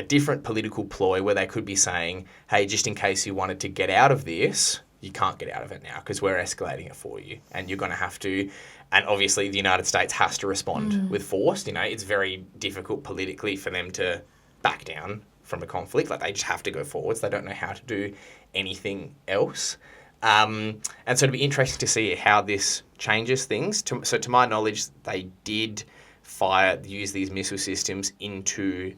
different political ploy where they could be saying, hey, just in case you wanted to get out of this, you can't get out of it now because we're escalating it for you, and you're going to have to. And obviously the United States has to respond with force. It's very difficult politically for them to back down from a conflict. Like, they just have to go forwards. They don't know how to do anything else. And so it'd be interesting to see how this changes things. So to my knowledge, they did use these missile systems into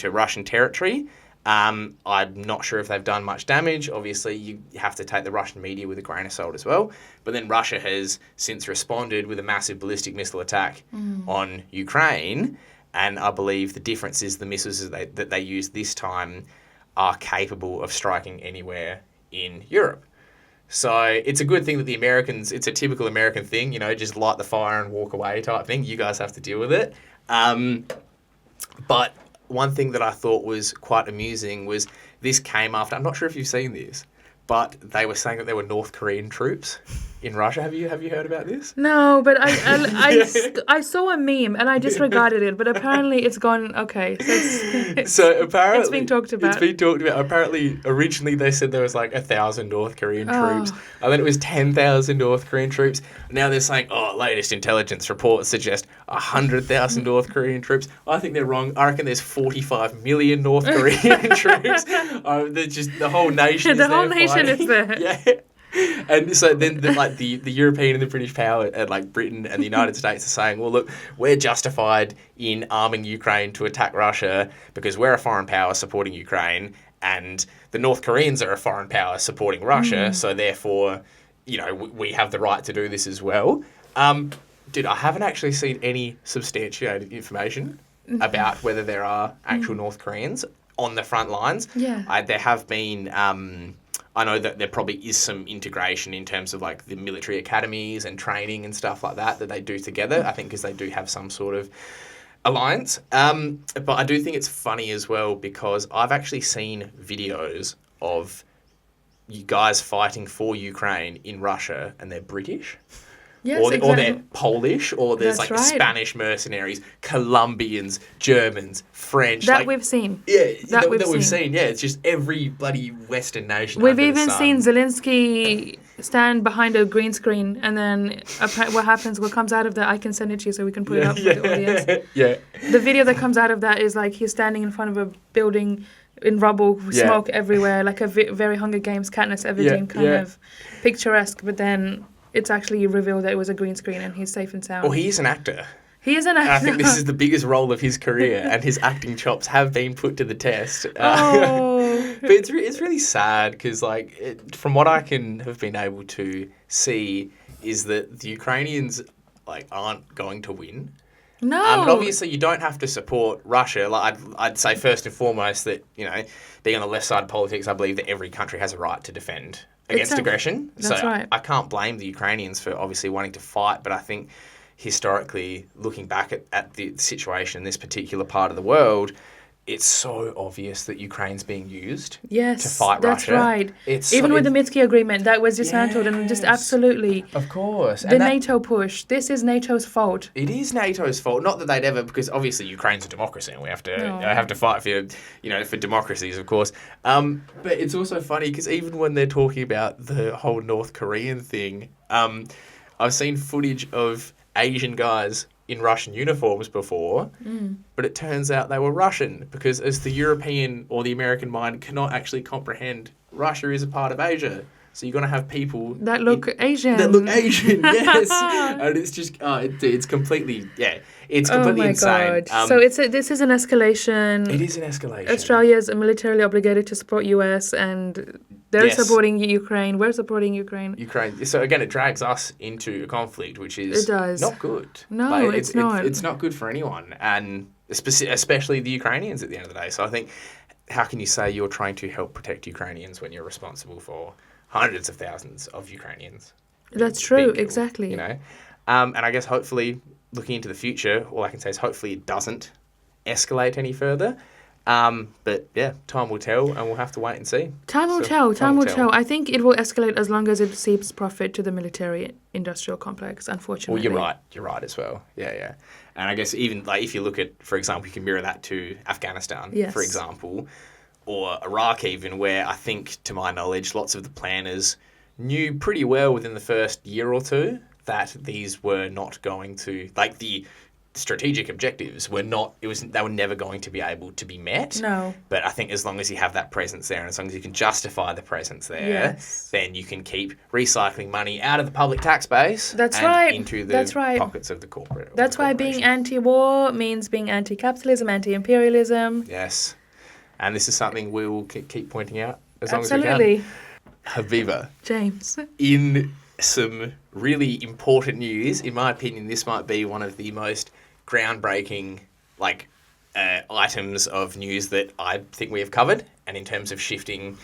Russian territory. I'm not sure if they've done much damage. Obviously, you have to take the Russian media with a grain of salt as well. But then Russia has since responded with a massive ballistic missile attack on Ukraine. And I believe the difference is the missiles that they use this time are capable of striking anywhere in Europe. So it's a good thing that the Americans, it's a typical American thing, just light the fire and walk away type thing. You guys have to deal with it. But one thing that I thought was quite amusing was this came after, I'm not sure if you've seen this, but they were saying that there were North Korean troops in Russia. Have you heard about this? No, but I saw a meme and I disregarded it, but apparently it's gone, okay. So apparently... It's being talked about. It's being talked about. Apparently, originally they said there was like 1,000 North Korean troops, and then it was 10,000 North Korean troops. Now they're saying, latest intelligence reports suggest 100,000 North Korean troops. I think they're wrong. I reckon there's 45 million North Korean troops. They're just, the whole nation is the there whole nation fighting. is there. Yeah. And so then the European and the British power, like Britain and the United States, are saying, well, look, we're justified in arming Ukraine to attack Russia because we're a foreign power supporting Ukraine, and the North Koreans are a foreign power supporting Russia, so therefore, we have the right to do this as well. Dude, I haven't actually seen any substantiated information about whether there are actual North Koreans on the front lines. Yeah. There have been... I know that there probably is some integration in terms of like the military academies and training and stuff like that they do together, I think, because they do have some sort of alliance. But I do think it's funny as well because I've actually seen videos of you guys fighting for Ukraine in Russia and they're British. Yes, or exactly. they're Polish, or there's That's like right. Spanish mercenaries, Colombians, Germans, French. That like, we've seen. Yeah, That we've we've seen. Yeah, it's just every bloody Western nation. We've under the even sun. seen Zelensky stand behind a green screen, and then what comes out of that, I can send it to you so we can put it up for the audience. Yeah. The video that comes out of that is like he's standing in front of a building in rubble, smoke everywhere, like a very Hunger Games, Katniss Everdeen kind of picturesque, but then it's actually revealed that it was a green screen and he's safe and sound. Well, he is an actor. He is an actor. I think this is the biggest role of his career, and his acting chops have been put to the test. But it's really sad because, like, from what I have been able to see, is that the Ukrainians aren't going to win. No. But obviously, you don't have to support Russia. Like, I'd say first and foremost that, being on the left side of politics, I believe that every country has a right to defend against aggression. That's right. I can't blame the Ukrainians for obviously wanting to fight, but I think historically, looking back at the situation in this particular part of the world, it's so obvious that Ukraine's being used to fight that's Russia. Right. Even with the Minsk agreement, that was dismantled and just absolutely... Of course. The NATO push. This is NATO's fault. It is NATO's fault. Not that they'd ever... Because obviously Ukraine's a democracy and we have to fight for democracies, of course. But it's also funny because even when they're talking about the whole North Korean thing, I've seen footage of Asian guys in Russian uniforms before, but it turns out they were Russian because as the European or the American mind cannot actually comprehend Russia is a part of Asia. So you're going to have people... That look Asian. Yes. And it's just... it's completely... Yeah. It's completely insane. God. So this is an escalation. It is an escalation. Australia is militarily obligated to support US and they're supporting Ukraine. We're supporting Ukraine. So again, it drags us into a conflict, which is not good. No, it's not. It's not good for anyone, and especially the Ukrainians at the end of the day. So I think, how can you say you're trying to help protect Ukrainians when you're responsible for hundreds of thousands of Ukrainians? That's true, killed, exactly. And I guess hopefully, looking into the future, all I can say is hopefully it doesn't escalate any further. But yeah, time will tell, and we'll have to wait and see. Time will tell. I think it will escalate as long as it seeps profit to the military-industrial complex, unfortunately. Well, you're right as well. Yeah. And I guess even if you look at, for example, you can mirror that to Afghanistan, for example, or Iraq even, where I think, to my knowledge, lots of the planners knew pretty well within the first year or two that these were not going to, the strategic objectives were they were never going to be able to be met. No. But I think as long as you have that presence there and as long as you can justify the presence there, then you can keep recycling money out of the public tax base into the pockets of the corporate. That's why being anti-war means being anti-capitalism, anti-imperialism. Yes. And this is something we will keep pointing out as long as we can. Absolutely. Habibah. James. In some really important news, in my opinion, this might be one of the most groundbreaking items of news that I think we have covered, and in terms of shifting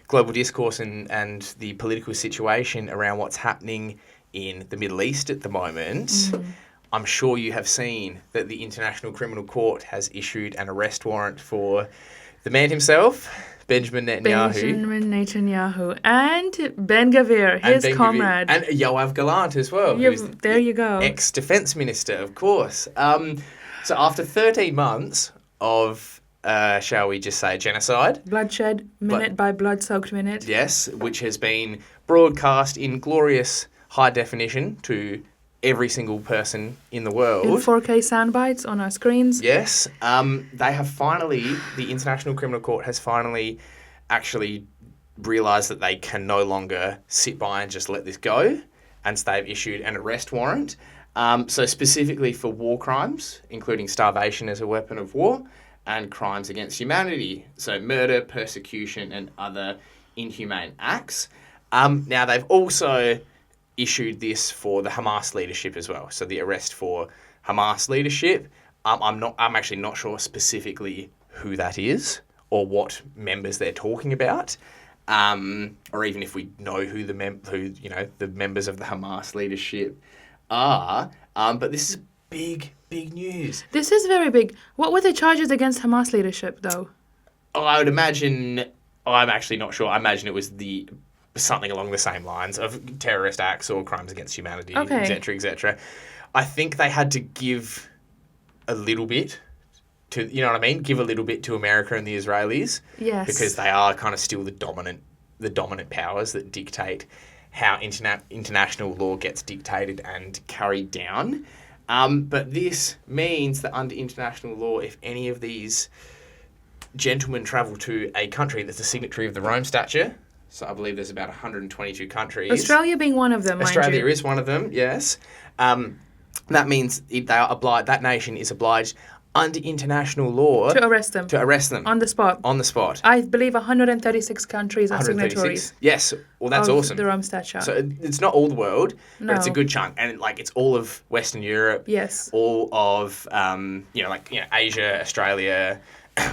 global discourse and the political situation around what's happening in the Middle East at the moment, I'm sure you have seen that the International Criminal Court has issued an arrest warrant for the man himself, Benjamin Netanyahu. Benjamin Netanyahu. And Ben Gavir, his Ben Gvir, comrade. and Yoav Gallant as well. There you go. Ex-defense minister, of course. So after 13 months of, shall we just say, genocide. Bloodshed, minute by blood-soaked minute. Yes, which has been broadcast in glorious high definition to every single person in the world. In 4K sound bites on our screens. Yes. They have finally, the International Criminal Court has finally actually realised that they can no longer sit by and just let this go. And so they've issued an arrest warrant. So specifically for war crimes, including starvation as a weapon of war, and crimes against humanity. So murder, persecution, and other inhumane acts. Now they've also issued this for the Hamas leadership as well. So the arrest for Hamas leadership. I'm actually not sure specifically who that is or what members they're talking about, or even if we know who the members of the Hamas leadership are. But this is big news. This is very big. What were the charges against Hamas leadership, though? I would imagine. I'm actually not sure. I imagine it was something along the same lines of terrorist acts or crimes against humanity, et cetera, et cetera. I think they had to give a little bit to, you know what I mean? Give a little bit to America and the Israelis. Yes. Because they are kind of still the dominant powers that dictate how international law gets dictated and carried down. But this means that under international law, if any of these gentlemen travel to a country that's a signatory of the Rome Statute, so I believe there's about 122 countries. Australia being one of them, mind you. Australia is one of them, yes. That means that nation is obliged under international law to arrest them. On the spot. I believe 136 countries are 136. signatories. Yes, well that's awesome. The Rome Statute. So it's not all the world, No. but it's a good chunk, and it's all of Western Europe. Yes. All of Asia, Australia,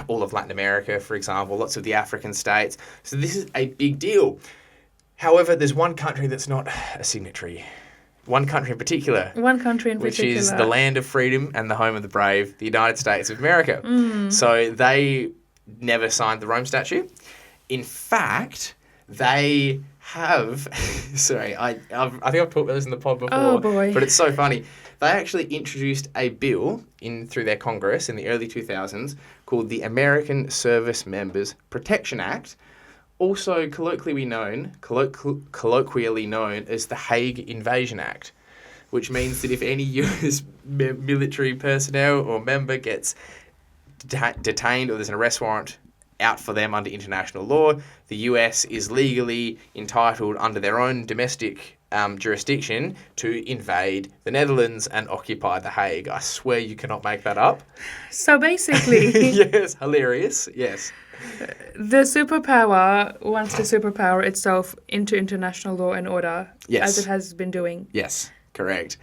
all of Latin America, for example, lots of the African states. So this is a big deal. However, there's one country that's not a signatory. One country in particular. Which is the land of freedom and the home of the brave, the United States of America. So they never signed the Rome Statute. In fact, they have... Sorry, I think I've talked about this in the pod before. Oh, boy. But it's so funny. They actually introduced a bill through their Congress in the early 2000s called the American Service Members Protection Act, also colloquially known as the Hague Invasion Act, which means that if any US military personnel or member gets detained or there's an arrest warrant out for them under international law, the US is legally entitled under their own domestic jurisdiction to invade the Netherlands and occupy The Hague. I swear you cannot make that up. So basically... Yes, hilarious, yes. The superpower wants to superpower itself into international law and order, as it has been doing. Yes, correct.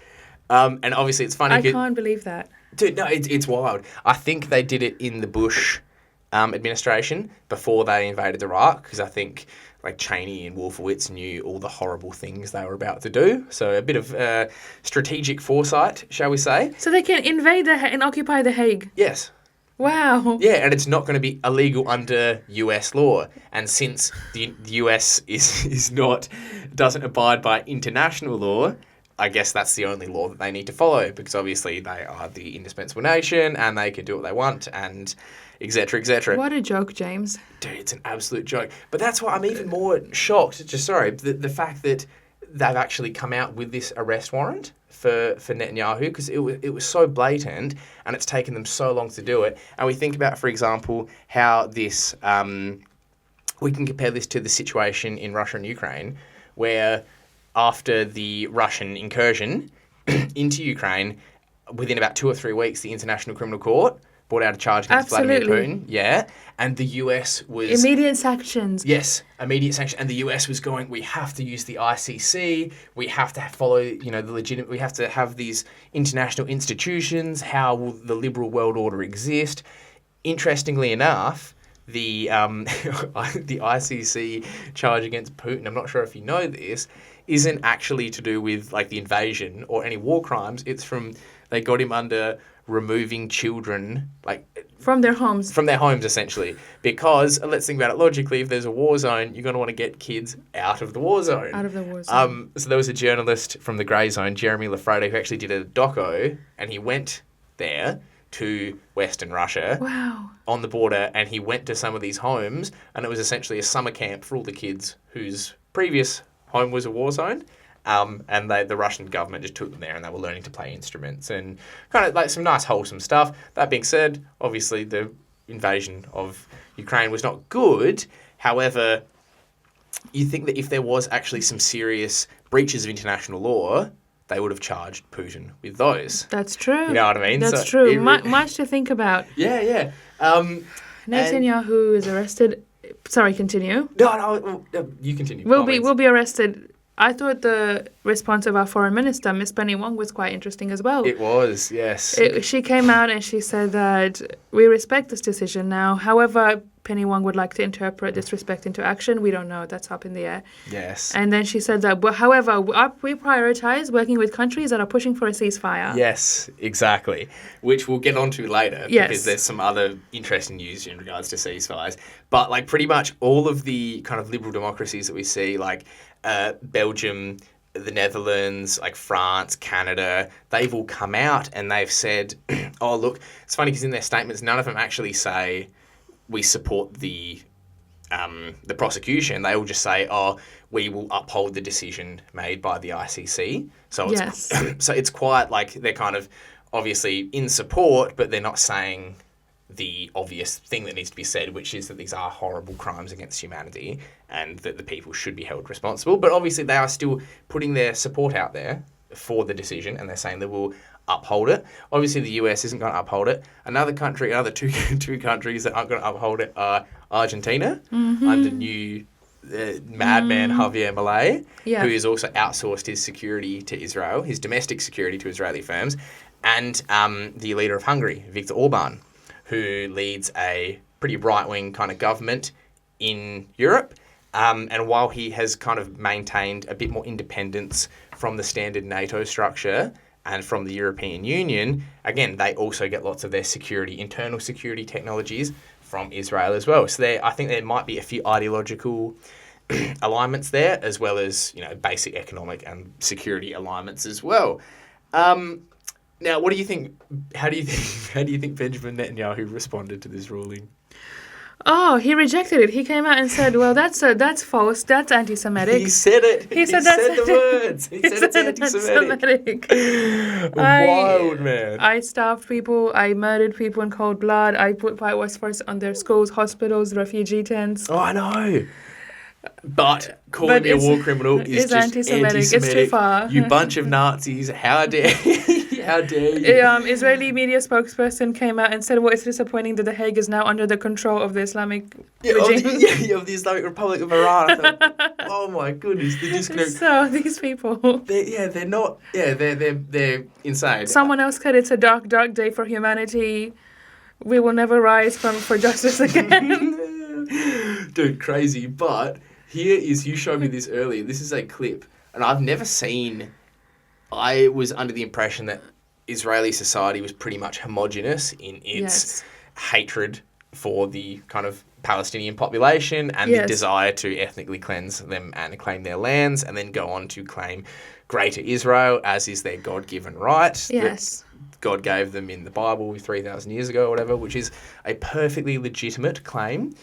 And obviously it's funny... I can't believe that. Dude, no, it's wild. I think they did it in the Bush administration before they invaded Iraq, because I think Cheney and Wolfowitz knew all the horrible things they were about to do. So a bit of strategic foresight, shall we say. So they can invade and occupy The Hague? Yes. Wow. Yeah, and it's not going to be illegal under US law. And since the US doesn't abide by international law, I guess that's the only law that they need to follow, because obviously they are the indispensable nation and they can do what they want and et cetera, et cetera. What a joke, James. Dude, it's an absolute joke. But that's why I'm even more shocked, the fact that they've actually come out with this arrest warrant for Netanyahu, because it was so blatant and it's taken them so long to do it. And we think about, for example, how this... we can compare this to the situation in Russia and Ukraine, where after the Russian incursion into Ukraine, within about 2 or 3 weeks, the International Criminal Court brought out a charge against Vladimir Putin. Yeah. And the US was... Immediate sanctions. Yes, immediate sanctions. And the US was going, we have to use the ICC. We have to follow, the legitimate... We have to have these international institutions. How will the liberal world order exist? Interestingly enough, the ICC charge against Putin, I'm not sure if you know this, isn't actually to do with the invasion or any war crimes. It's from... They got him under removing children, like From their homes. from their homes, essentially. Because let's think about it logically. If there's a war zone, you're going to want to get kids out of the war zone. Out of the war zone. So there was a journalist from the Grey Zone, Jeremy Lafredo, who actually did a doco, and he went there to Western Russia. Wow. On the border, and he went to some of these homes, and it was essentially a summer camp for all the kids whose previous home was a war zone. And the Russian government just took them there, and they were learning to play instruments and kind of like some nice wholesome stuff. That being said, obviously the invasion of Ukraine was not good. However, you think that if there was actually some serious breaches of international law, they would have charged Putin with those. That's true. You know what I mean? That's So true. Much to think about. Yeah. Netanyahu is arrested. Sorry, continue. No, you continue. We'll be arrested. I thought the response of our foreign minister, Miss Penny Wong, was quite interesting as well. It was, yes. She came out and she said that we respect this decision now. However, Penny Wong would like to interpret this respect into action. We don't know. That's up in the air. Yes. And then she said that, however, we prioritize working with countries that are pushing for a ceasefire. Yes, exactly. Which we'll get onto later. Yes. Because there's some other interesting news in regards to ceasefires. But like pretty much all of the kind of liberal democracies that we see, like Belgium, the Netherlands, like France, Canada, they've all come out and they've said, oh, look, it's funny because in their statements, none of them actually say we support the prosecution. They all just say, oh, we will uphold the decision made by the ICC. So it's, so it's quite like they're kind of obviously in support, but they're not saying the obvious thing that needs to be said, which is that these are horrible crimes against humanity and that the people should be held responsible. But obviously they are still putting their support out there for the decision, and they're saying they will uphold it. Obviously the US isn't going to uphold it. Another two countries that aren't going to uphold it are Argentina under new madman Javier Milei, who has also outsourced his security to Israel, his domestic security to Israeli firms, and the leader of Hungary, Viktor Orban, who leads a pretty right-wing kind of government in Europe. And while he has kind of maintained a bit more independence from the standard NATO structure and from the European Union, again, they also get lots of their internal security technologies from Israel as well. So I think there might be a few ideological alignments there, as well as, basic economic and security alignments as well. Now, what do you think? How do you think Benjamin Netanyahu responded to this ruling? Oh, he rejected it. He came out and said, "Well, that's false. That's anti-Semitic." He said it. He said the words. He said it's anti-Semitic. Wild, man. I starved people. I murdered people in cold blood. I put phosphorus on their schools, hospitals, refugee tents. Oh, I know. But calling me a war criminal is just anti-Semitic. It's too far. You bunch of Nazis. How dare How dare you? Israeli media spokesperson came out and said, well, it's disappointing that The Hague is now under the control of the Islamic regime. Of the Islamic Republic of Iran. I thought, oh my goodness, they're just going to... So, these people... They're insane. Someone else said it's a dark, dark day for humanity. We will never rise for justice again. Dude, crazy. But here is, you showed me this earlier. This is a clip. And I've never seen... I was under the impression that Israeli society was pretty much homogenous in its hatred for the kind of Palestinian population and the desire to ethnically cleanse them and claim their lands and then go on to claim Greater Israel, as is their God-given right. Yes. God gave them in the Bible 3,000 years ago or whatever, which is a perfectly legitimate claim.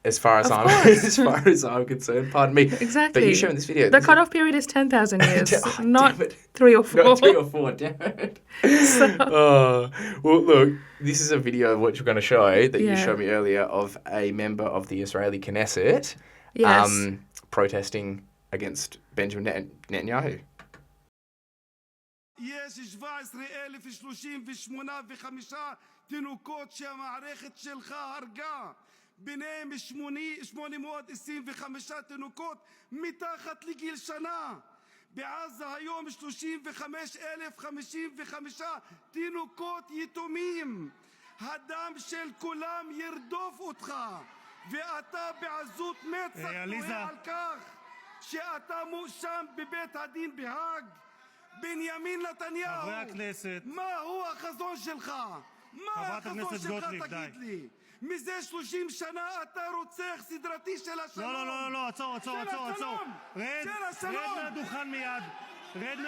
As far as I'm concerned, pardon me. Exactly. But you showed this video. The cutoff period is 10,000 years, not 3 or 4. Not 3 or 4, damn it. Well, look, this is a video of what you're going to show that you showed me earlier of a member of the Israeli Knesset protesting against Benjamin Netanyahu. יש 17,038 תינוקות שהמערכת שלך הרגה. ביניהם 825 תינוקות מתחת לגיל שנה. בעזה היום 35,055 תינוקות יתומים. הדם של כולם ירדוף אותך. ואתה בעזות מצח תוהה על כך שאתה מואשם בבית הדין בהאג. בנימין נתניהו, חברי הכנסת, מה הוא החזון שלך? מה חברת החזון הכנסת שלך, גוטליב, די. תגיד לי? מזה 30 שנה אתה רוצח סדרתי של השלום. לא, עצור. של השלום. רד מהדוכן מיד. רד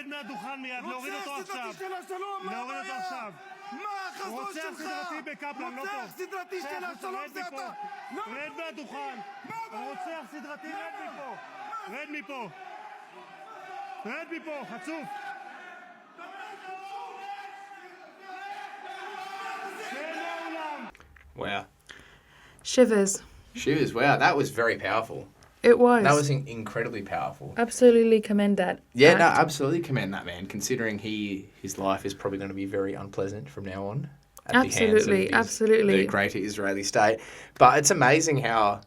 מהדוכן מיד. להוריד אותו עכשיו. רוצח סדרתי של השלום, מה להוריד אותו הבעיה? עכשיו. מה החזון רוצח שלך? סדרתי בקפלן, לא פה. רוצח סדרתי של השלום רד זה מפה. אתה. לא, רד מהדוכן. רוצח סדרתי, רד מפה. רד מפה, חצוף. Wow. Shivers. Wow, that was very powerful. It was. That was incredibly powerful. Absolutely commend that. Yeah, no, act. absolutely commend that man, considering his life is probably going to be very unpleasant from now on. At Absolutely, the hands of absolutely. the greater Israeli state. But it's amazing how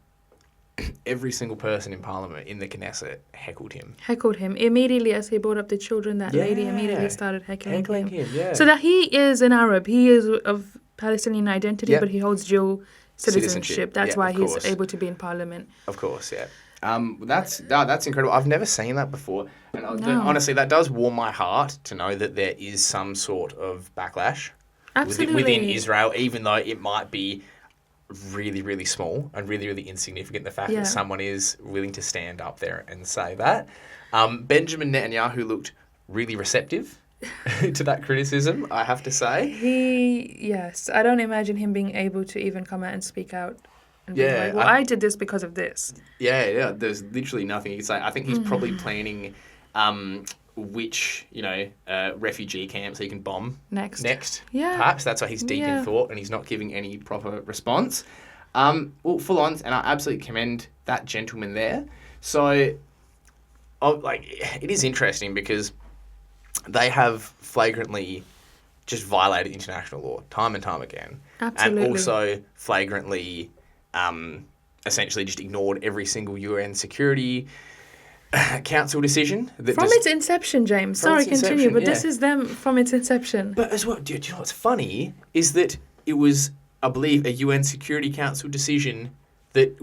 every single person in Parliament, in the Knesset, heckled him. Heckled him. Immediately as he brought up the children, that lady immediately started heckling him. Yeah. So that he is an Arab. He is of Palestinian identity, Yep. but he holds dual citizenship. That's Yeah, why of he's course. able to be in Parliament. Of course, yeah. That's incredible. I've never seen that before. And No. honestly, that does warm my heart to know that there is some sort of backlash Absolutely. within Israel, even though it might be really, really small and really, really insignificant. The fact Yeah. that someone is willing to stand up there and say that. Benjamin Netanyahu looked really receptive to that criticism, I have to say. Yes. I don't imagine him being able to even come out and speak out. And be Yeah, like, well, I did this because of this. Yeah, there's literally nothing he can say. I think he's probably Mm. planning which, refugee camps he can bomb Next. Yeah. Perhaps that's why he's deep Yeah. in thought and he's not giving any proper response. Well, full on, and I absolutely commend that gentleman there. So, it is interesting because they have flagrantly just violated international law time and time again. Absolutely. And also flagrantly, essentially just ignored every single UN Security Council decision. From its inception, James. From Sorry, its continue, inception, but yeah. this is them from its inception. But as well, do you know what's funny is that it was, I believe, a UN Security Council decision that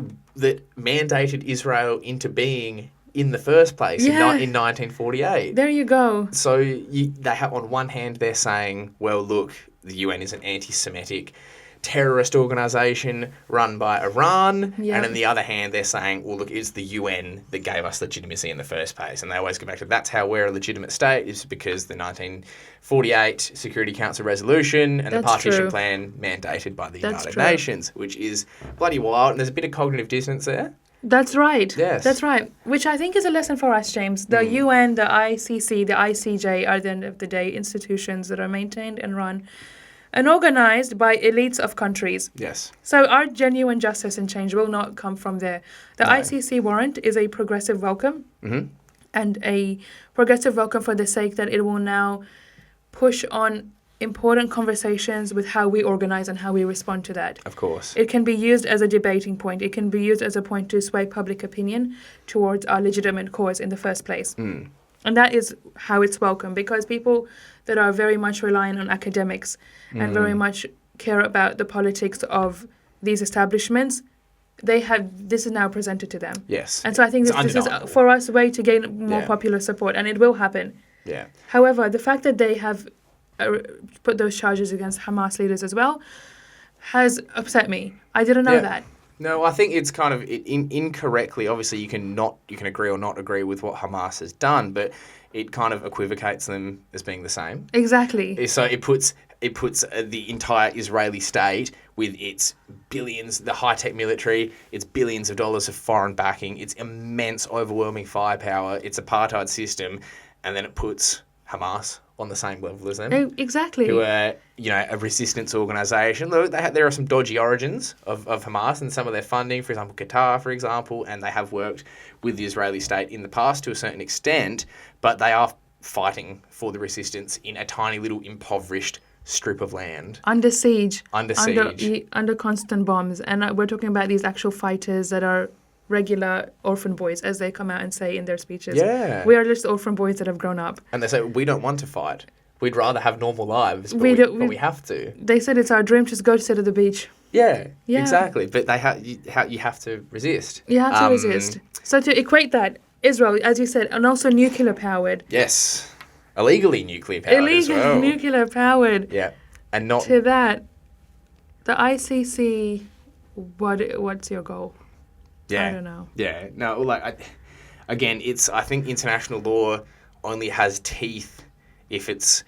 mandated Israel into being in the first place in 1948. There you go. So they have, on one hand, they're saying, well, look, the UN is an anti-Semitic terrorist organisation run by Iran. Yeah. And on the other hand, they're saying, well, look, it's the UN that gave us legitimacy in the first place. And they always go back to, that's how we're a legitimate state, is because the 1948 Security Council resolution and the partition plan mandated by the United Nations, which is bloody wild. And there's a bit of cognitive dissonance there. That's right. Yes. That's right. Which I think is a lesson for us, James. The UN, the ICC, the ICJ are, at the end of the day, institutions that are maintained and run and organized by elites of countries. Yes. So our genuine justice and change will not come from there. The ICC warrant is a progressive welcome, and a progressive welcome for the sake that it will now push on important conversations with how we organize and how we respond to that. Of course. It can be used as a debating point. It can be used as a point to sway public opinion towards our legitimate cause in the first place. And that is how it's welcome, because people that are very much reliant on academics and very much care about the politics of these establishments, this is now presented to them. Yes. And so I think this is for us a way to gain more popular support, and it will happen. Yeah. However, the fact that they have put those charges against Hamas leaders as well has upset me. I didn't know that. No, I think it's kind of incorrectly. Obviously, you can agree or not agree with what Hamas has done, but it kind of equivocates them as being the same. Exactly. So it puts the entire Israeli state with its billions, the high-tech military, its billions of dollars of foreign backing, its immense, overwhelming firepower, its apartheid system, and then it puts Hamas on the same level as them. Exactly. Who are, a resistance organisation. Look, there are some dodgy origins of Hamas and some of their funding, for example, Qatar, for example, and they have worked with the Israeli state in the past to a certain extent, but they are fighting for the resistance in a tiny little impoverished strip of land. Under siege. Under siege. Under constant bombs. And we're talking about these actual fighters that are regular orphan boys, as they come out and say in their speeches. Yeah. We are just orphan boys that have grown up. And they say, we don't want to fight. We'd rather have normal lives, but we have to. They said it's our dream to go to sit at the beach. Yeah, exactly. But you have to resist. You have to resist. So to equate that Israel, as you said, and also nuclear powered. Yes. Illegally nuclear powered as well. Nuclear powered. Yeah. And not... To that, the ICC, what's your goal? Yeah. I don't know. Yeah. No, like, I think international law only has teeth if it's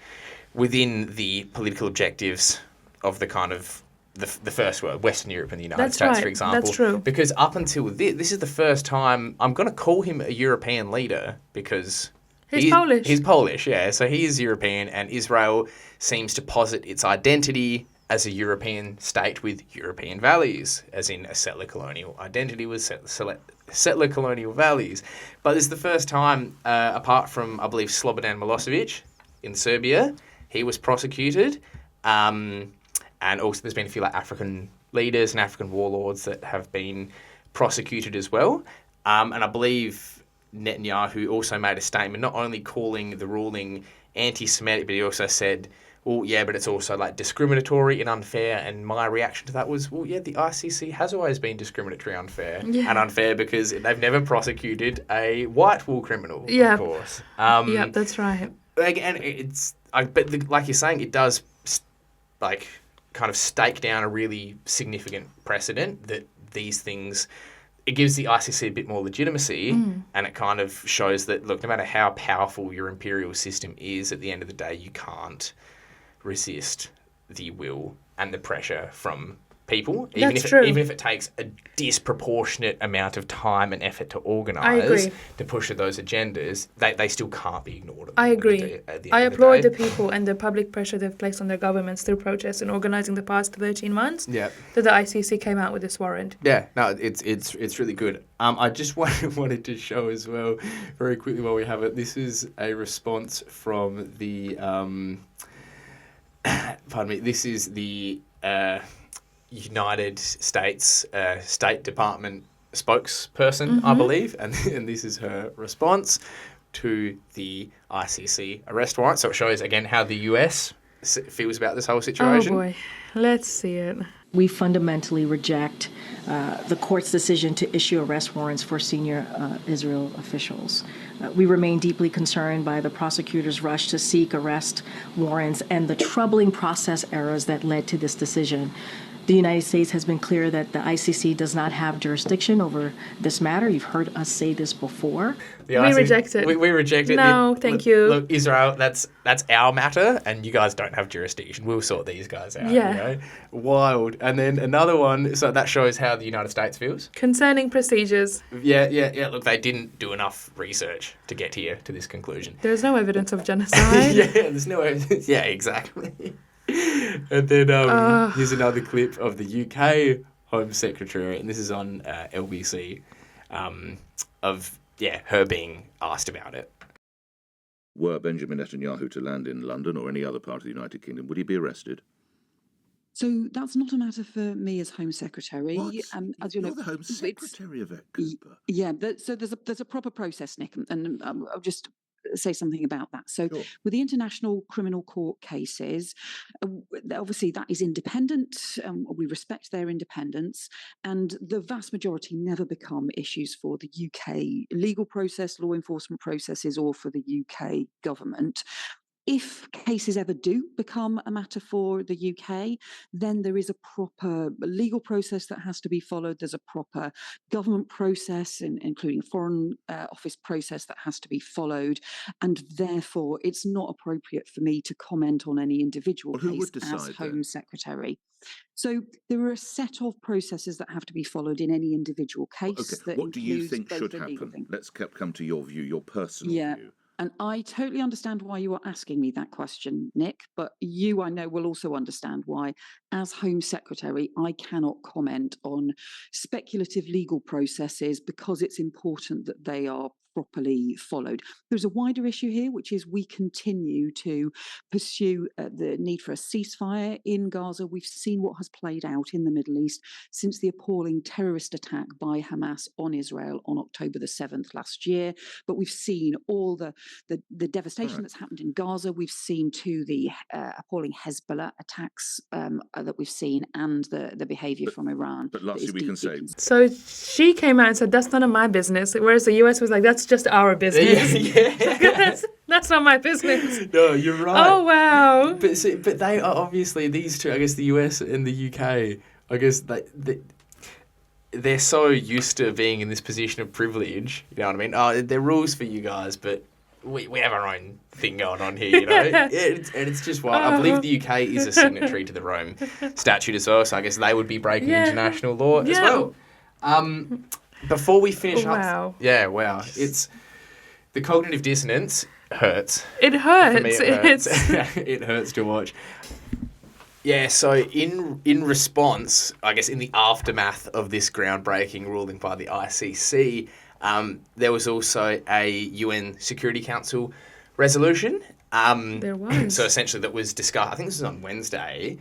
within the political objectives of the kind of the first world, Western Europe and the United States, for example. That's true. Because up until this is the first time I'm going to call him a European leader because he's Polish. He's Polish, yeah. So he is European, and Israel seems to posit its identity as a European state with European values, as in a settler colonial identity with settler colonial values. But this is the first time, apart from, I believe, Slobodan Milosevic in Serbia, he was prosecuted. And also there's been a few like African leaders and African warlords that have been prosecuted as well. And I believe Netanyahu also made a statement not only calling the ruling anti-Semitic, but he also said, well, yeah, but it's also like discriminatory and unfair. And my reaction to that was, well, yeah, the ICC has always been discriminatory, and unfair because they've never prosecuted a white war criminal, of course. Yeah, that's right. Again, like you're saying, it does like kind of stake down a really significant precedent that these things, it gives the ICC a bit more legitimacy, and it kind of shows that, look, no matter how powerful your imperial system is, at the end of the day, you can't resist the will and the pressure from people, even if it takes a disproportionate amount of time and effort to organise to push those agendas, they still can't be ignored. I agree. I applaud the people and the public pressure they've placed on their governments through protests and organising the past 13 months. Yeah. That the ICC came out with this warrant. Yeah, no, it's really good. I just wanted to show as well, very quickly while we have it, this is a response from the pardon me, this is the United States State Department spokesperson, I believe, and this is her response to the ICC arrest warrant. So it shows, again, how the US feels about this whole situation. Oh boy, let's see it. We fundamentally reject the court's decision to issue arrest warrants for senior Israel officials. We remain deeply concerned by the prosecutor's rush to seek arrest warrants and the troubling process errors that led to this decision. The United States has been clear that the ICC does not have jurisdiction over this matter. You've heard us say this before. We reject it. We reject it. No, thank you. Look, Israel, that's our matter, and you guys don't have jurisdiction. We'll sort these guys out. Yeah. You know? Wild. And then another one, so that shows how the United States feels. Concerning procedures. Yeah. Look, they didn't do enough research to get here to this conclusion. There's no evidence of genocide. There's no evidence. Yeah, exactly. And then here's another clip of the UK Home Secretary, and this is on LBC, of her being asked about it. Were Benjamin Netanyahu to land in London or any other part of the United Kingdom, would he be arrested? So that's not a matter for me as Home Secretary. What? As you know, You're the Home Secretary of it, Cooper. Yeah, so there's a proper process, Nick, and I'll just say something about that. So with the International Criminal Court cases, obviously that is independent. We respect their independence, and the vast majority never become issues for the UK legal process, law enforcement processes, or for the UK government. If cases ever do become a matter for the UK, then there is a proper legal process that has to be followed. There's a proper government process, including a Foreign Office process that has to be followed. And therefore, it's not appropriate for me to comment on any individual case as Home Secretary. So there are a set of processes that have to be followed in any individual case. Okay, what do you think should happen? Let's come to your view, your personal view. And I totally understand why you are asking me that question, Nick, but you, I know, will also understand why, as Home Secretary, I cannot comment on speculative legal processes because it's important that they are properly followed. There's a wider issue here, which is we continue to pursue the need for a ceasefire in Gaza. We've seen what has played out in the Middle East since the appalling terrorist attack by Hamas on Israel on October the 7th last year. But we've seen all the devastation that's happened in Gaza. We've seen too the appalling Hezbollah attacks that we've seen and the behaviour from Iran. But lastly, we can say... So she came out and said, that's none of my business, whereas the US was like, that's that's just our business. Yeah. That's not my business. No, you're right. Oh, wow. But see, but they are obviously, these two, I guess the US and the UK, I guess they're so used to being in this position of privilege. You know what I mean? Oh, there are rules for you guys, but we have our own thing going on here, you know? It's just wild. I believe the UK is a signatory to the Rome Statute as well, so I guess they would be breaking international law as well. Before we finish up... Yeah, wow. It's... The cognitive dissonance hurts. It hurts. For me, it hurts. It hurts to watch. Yeah, so in response, I guess in the aftermath of this groundbreaking ruling by the ICC, there was also a UN Security Council resolution. There was. So essentially that was discussed, I think this was on Wednesday,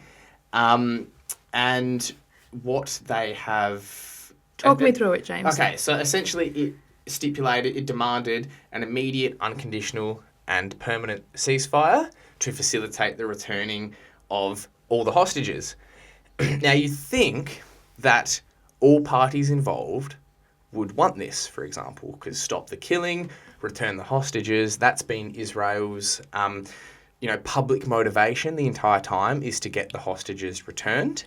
and what they have... Talk me through it, James. Okay, so essentially it demanded an immediate, unconditional and permanent ceasefire to facilitate the returning of all the hostages. Now, you think that all parties involved would want this, for example, because stop the killing, return the hostages. That's been Israel's, public motivation the entire time, is to get the hostages returned.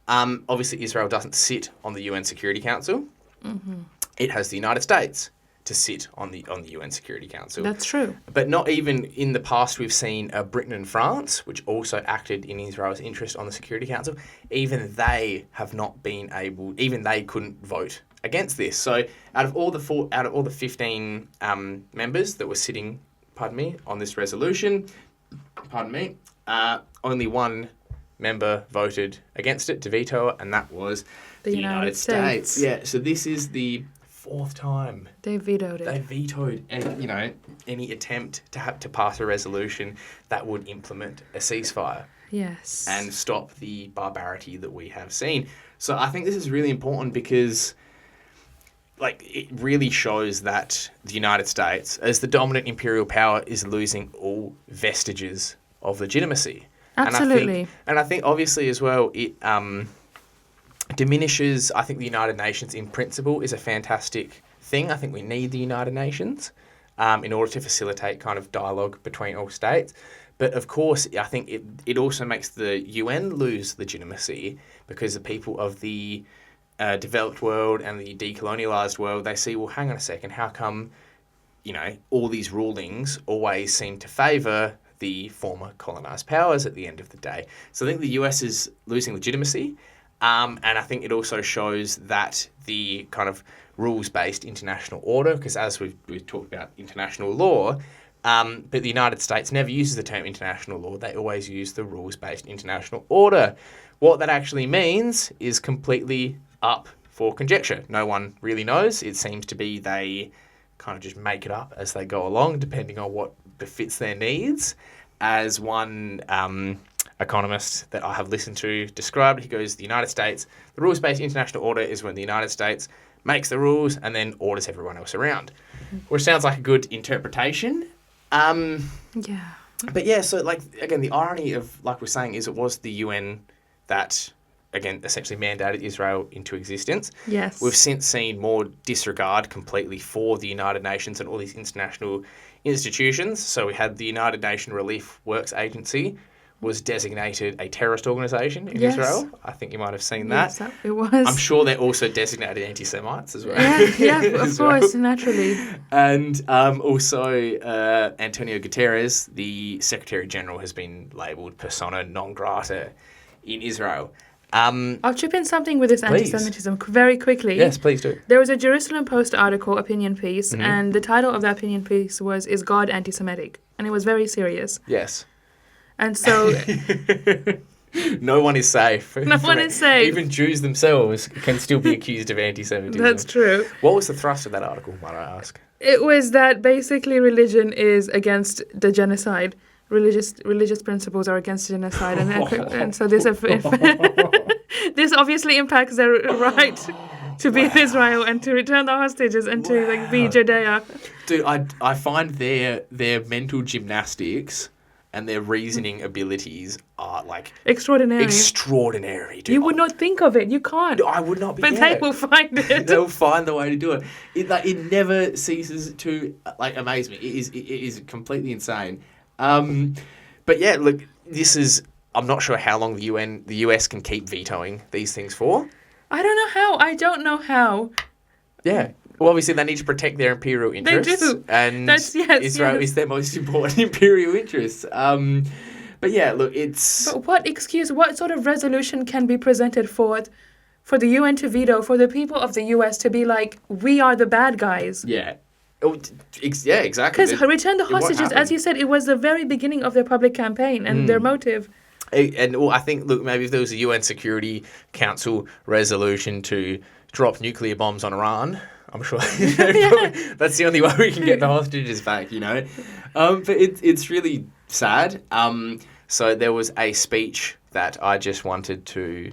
Obviously, Israel doesn't sit on the UN Security Council. Mm-hmm. It has the United States to sit on the UN Security Council. That's true. But not even in the past we've seen Britain and France, which also acted in Israel's interest on the Security Council. Even they have not been able. Even they couldn't vote against this. So out of all the 15 members that were sitting, on this resolution, only one member voted against it to veto it, and that was the United States. Yeah. So this is the fourth time they vetoed it. They vetoed, any attempt to pass a resolution that would implement a ceasefire. Yes. And stop the barbarity that we have seen. So I think this is really important because, it really shows that the United States, as the dominant imperial power, is losing all vestiges of legitimacy. Absolutely. And I think obviously as well, it diminishes, I think the United Nations in principle is a fantastic thing. I think we need the United Nations in order to facilitate kind of dialogue between all states. But of course, I think it also makes the UN lose legitimacy because the people of the developed world and the decolonialised world, they see, well, hang on a second, how come, all these rulings always seem to favour the former colonised powers at the end of the day? So I think the US is losing legitimacy. And I think it also shows that the kind of rules-based international order, because as we've talked about international law, but the United States never uses the term international law. They always use the rules-based international order. What that actually means is completely up for conjecture. No one really knows. It seems to be they kind of just make it up as they go along, depending on what befits their needs. As one economist that I have listened to described, he goes, the United States, the rules-based international order is when the United States makes the rules and then orders everyone else around. Which sounds like a good interpretation. Yeah. But yeah, so again, the irony of, like we're saying, is it was the UN that, again, essentially mandated Israel into existence. Yes. We've since seen more disregard completely for the United Nations and all these international institutions. So we had the United Nations Relief Works Agency was designated a terrorist organisation in Israel. I think you might have seen that. Yes, it was. I'm sure they're also designated anti-Semites as well. Yeah, of course, naturally. And also Antonio Guterres, the Secretary General, has been labelled persona non grata in Israel. I'll chip in something with this anti-Semitism very quickly. Yes, please do. There was a Jerusalem Post article, opinion piece, and the title of the opinion piece was, "Is God Anti-Semitic?" And it was very serious. Yes. And so... No one is safe. No one is safe. Even Jews themselves can still be accused of anti-Semitism. That's true. What was the thrust of that article, might I ask? It was that basically religion is against the genocide. Religious principles are against genocide. And so this this obviously impacts their right to be in Israel and to return the hostages and to be Judea. Dude, I find their mental gymnastics and their reasoning abilities are like extraordinary. Dude. You would not think of it. You can't. I would not be. But they will find it. They'll find the way to do it. It never ceases to amaze me. It is completely insane. But yeah, look, this is. I'm not sure how long the US can keep vetoing these things for. I don't know how. Yeah. Well, obviously, they need to protect their imperial interests. They do. And Israel is their most important imperial interest. But yeah, look, it's... But what sort of resolution can be presented for the UN to veto, for the people of the US to be like, we are the bad guys? Yeah. Yeah, exactly. Because return the hostages, as you said, it was the very beginning of their public campaign and their motive. And I think, look, maybe if there was a UN Security Council resolution to drop nuclear bombs on Iran, I'm sure that's the only way we can get the hostages back, you know. But it's really sad. So there was a speech that I just wanted to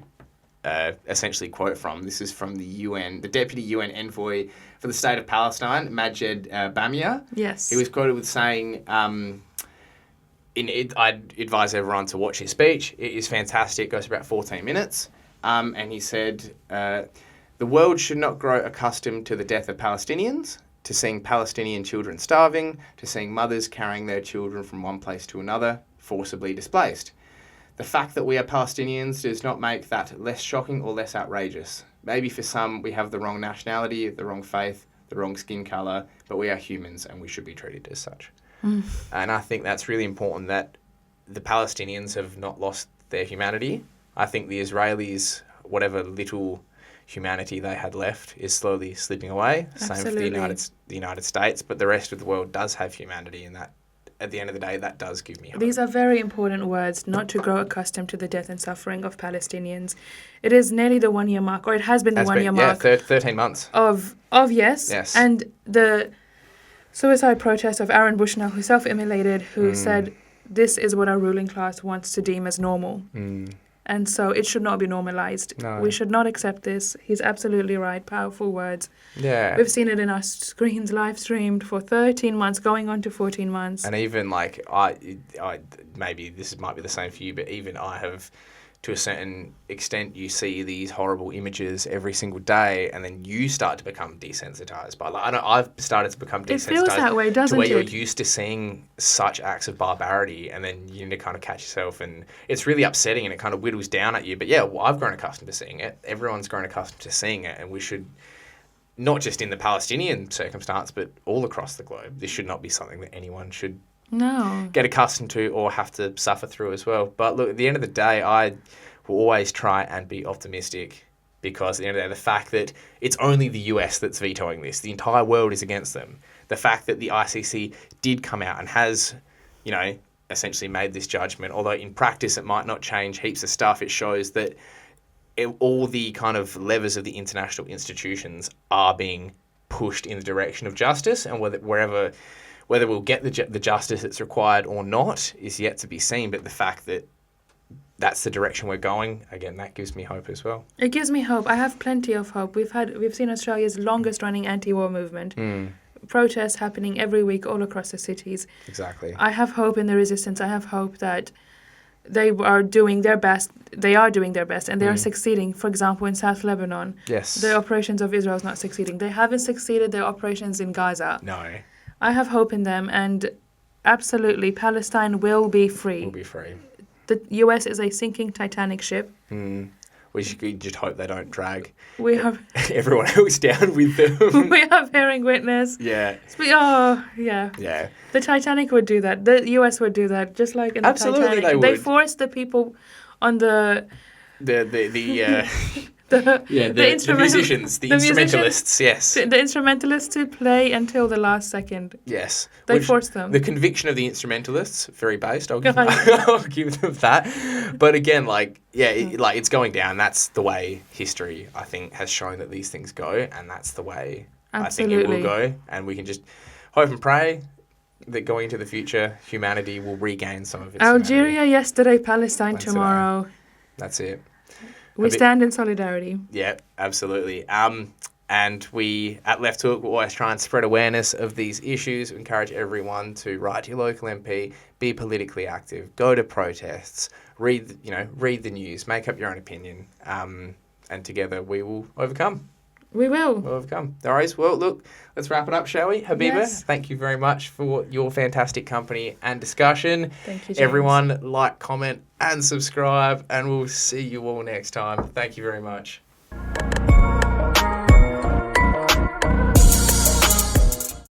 essentially quote from. This is from the UN, the Deputy UN Envoy for the State of Palestine, Majed Bamia. Yes. He was quoted with saying... I'd advise everyone to watch his speech. It is fantastic. It goes about 14 minutes. And he said, the world should not grow accustomed to the death of Palestinians, to seeing Palestinian children starving, to seeing mothers carrying their children from one place to another, forcibly displaced. The fact that we are Palestinians does not make that less shocking or less outrageous. Maybe for some, we have the wrong nationality, the wrong faith, the wrong skin colour, but we are humans and we should be treated as such. And I think that's really important, that the Palestinians have not lost their humanity. I think the Israelis, whatever little humanity they had left, is slowly slipping away. Absolutely. Same for the United States, but the rest of the world does have humanity, and that, at the end of the day, that does give me hope. These are very important words, not to grow accustomed to the death and suffering of Palestinians. It is nearly the 1 year mark, or it has been the 1 year mark. Yeah, 13 months. Of yes. Yes. And the suicide protest of Aaron Bushnell, who self-immolated, who said, this is what our ruling class wants to deem as normal. And so it should not be normalized. No. We should not accept this. He's absolutely right. Powerful words. Yeah. We've seen it in our screens live streamed for 13 months, going on to 14 months. And even like I maybe this might be the same for you, but even I have, to a certain extent, you see these horrible images every single day, and then you start to become desensitized. But like, I know I've started to become desensitized. It feels that way, doesn't to where it? you're used to seeing such acts of barbarity, and then you need to kind of catch yourself, and it's really upsetting, and it kind of whittles down at you. But yeah, well, I've grown accustomed to seeing it. Everyone's grown accustomed to seeing it, and we should, not just in the Palestinian circumstance, but all across the globe, this should not be something that anyone should get accustomed to or have to suffer through as well. But look, at the end of the day, I will always try and be optimistic, because at the end of the day, the fact that it's only the US that's vetoing this, the entire world is against them. The fact that the ICC did come out and has, you know, essentially made this judgment, although in practice it might not change heaps of stuff, it shows that all the kind of levers of the international institutions are being pushed in the direction of justice, and whether we'll get the justice that's required or not is yet to be seen. But the fact that that's the direction we're going, again, that gives me hope as well. It gives me hope. I have plenty of hope. We've seen Australia's longest running anti-war movement. Protests happening every week all across the cities. Exactly. I have hope in the resistance. I have hope that they are doing their best. They are doing their best, and they are succeeding. For example, in South Lebanon, yes, the operations of Israel is not succeeding. They haven't succeeded their operations in Gaza. No. I have hope in them, and absolutely, Palestine will be free. Will be free. The US is a sinking Titanic ship. We should just hope they don't drag everyone else down with them. We are bearing witness. Yeah. Yeah. The Titanic would do that. The US would do that, just like in the Absolutely Titanic. They would. They forced the people on the musicians, the instrumentalists, yes. The instrumentalists to play until the last second. Yes. They forced them. The conviction of the instrumentalists, very based, I'll give them that. But again, it's going down. That's the way history, I think, has shown that these things go, and that's the way I think it will go. And we can just hope and pray that going into the future, humanity will regain some of its Algeria humanity. Yesterday, Palestine tomorrow. That's it. We stand in solidarity. Yeah, absolutely. And we at Left Hook will always try and spread awareness of these issues, encourage everyone to write to your local MP, be politically active, go to protests, read the news, make up your own opinion, and together we will overcome. We will. We'll overcome. All right. Well, look, let's wrap it up, shall we? Habibah, Yes. thank you very much for your fantastic company and discussion. Thank you, James. Everyone, like, comment, and subscribe, and we'll see you all next time. Thank you very much.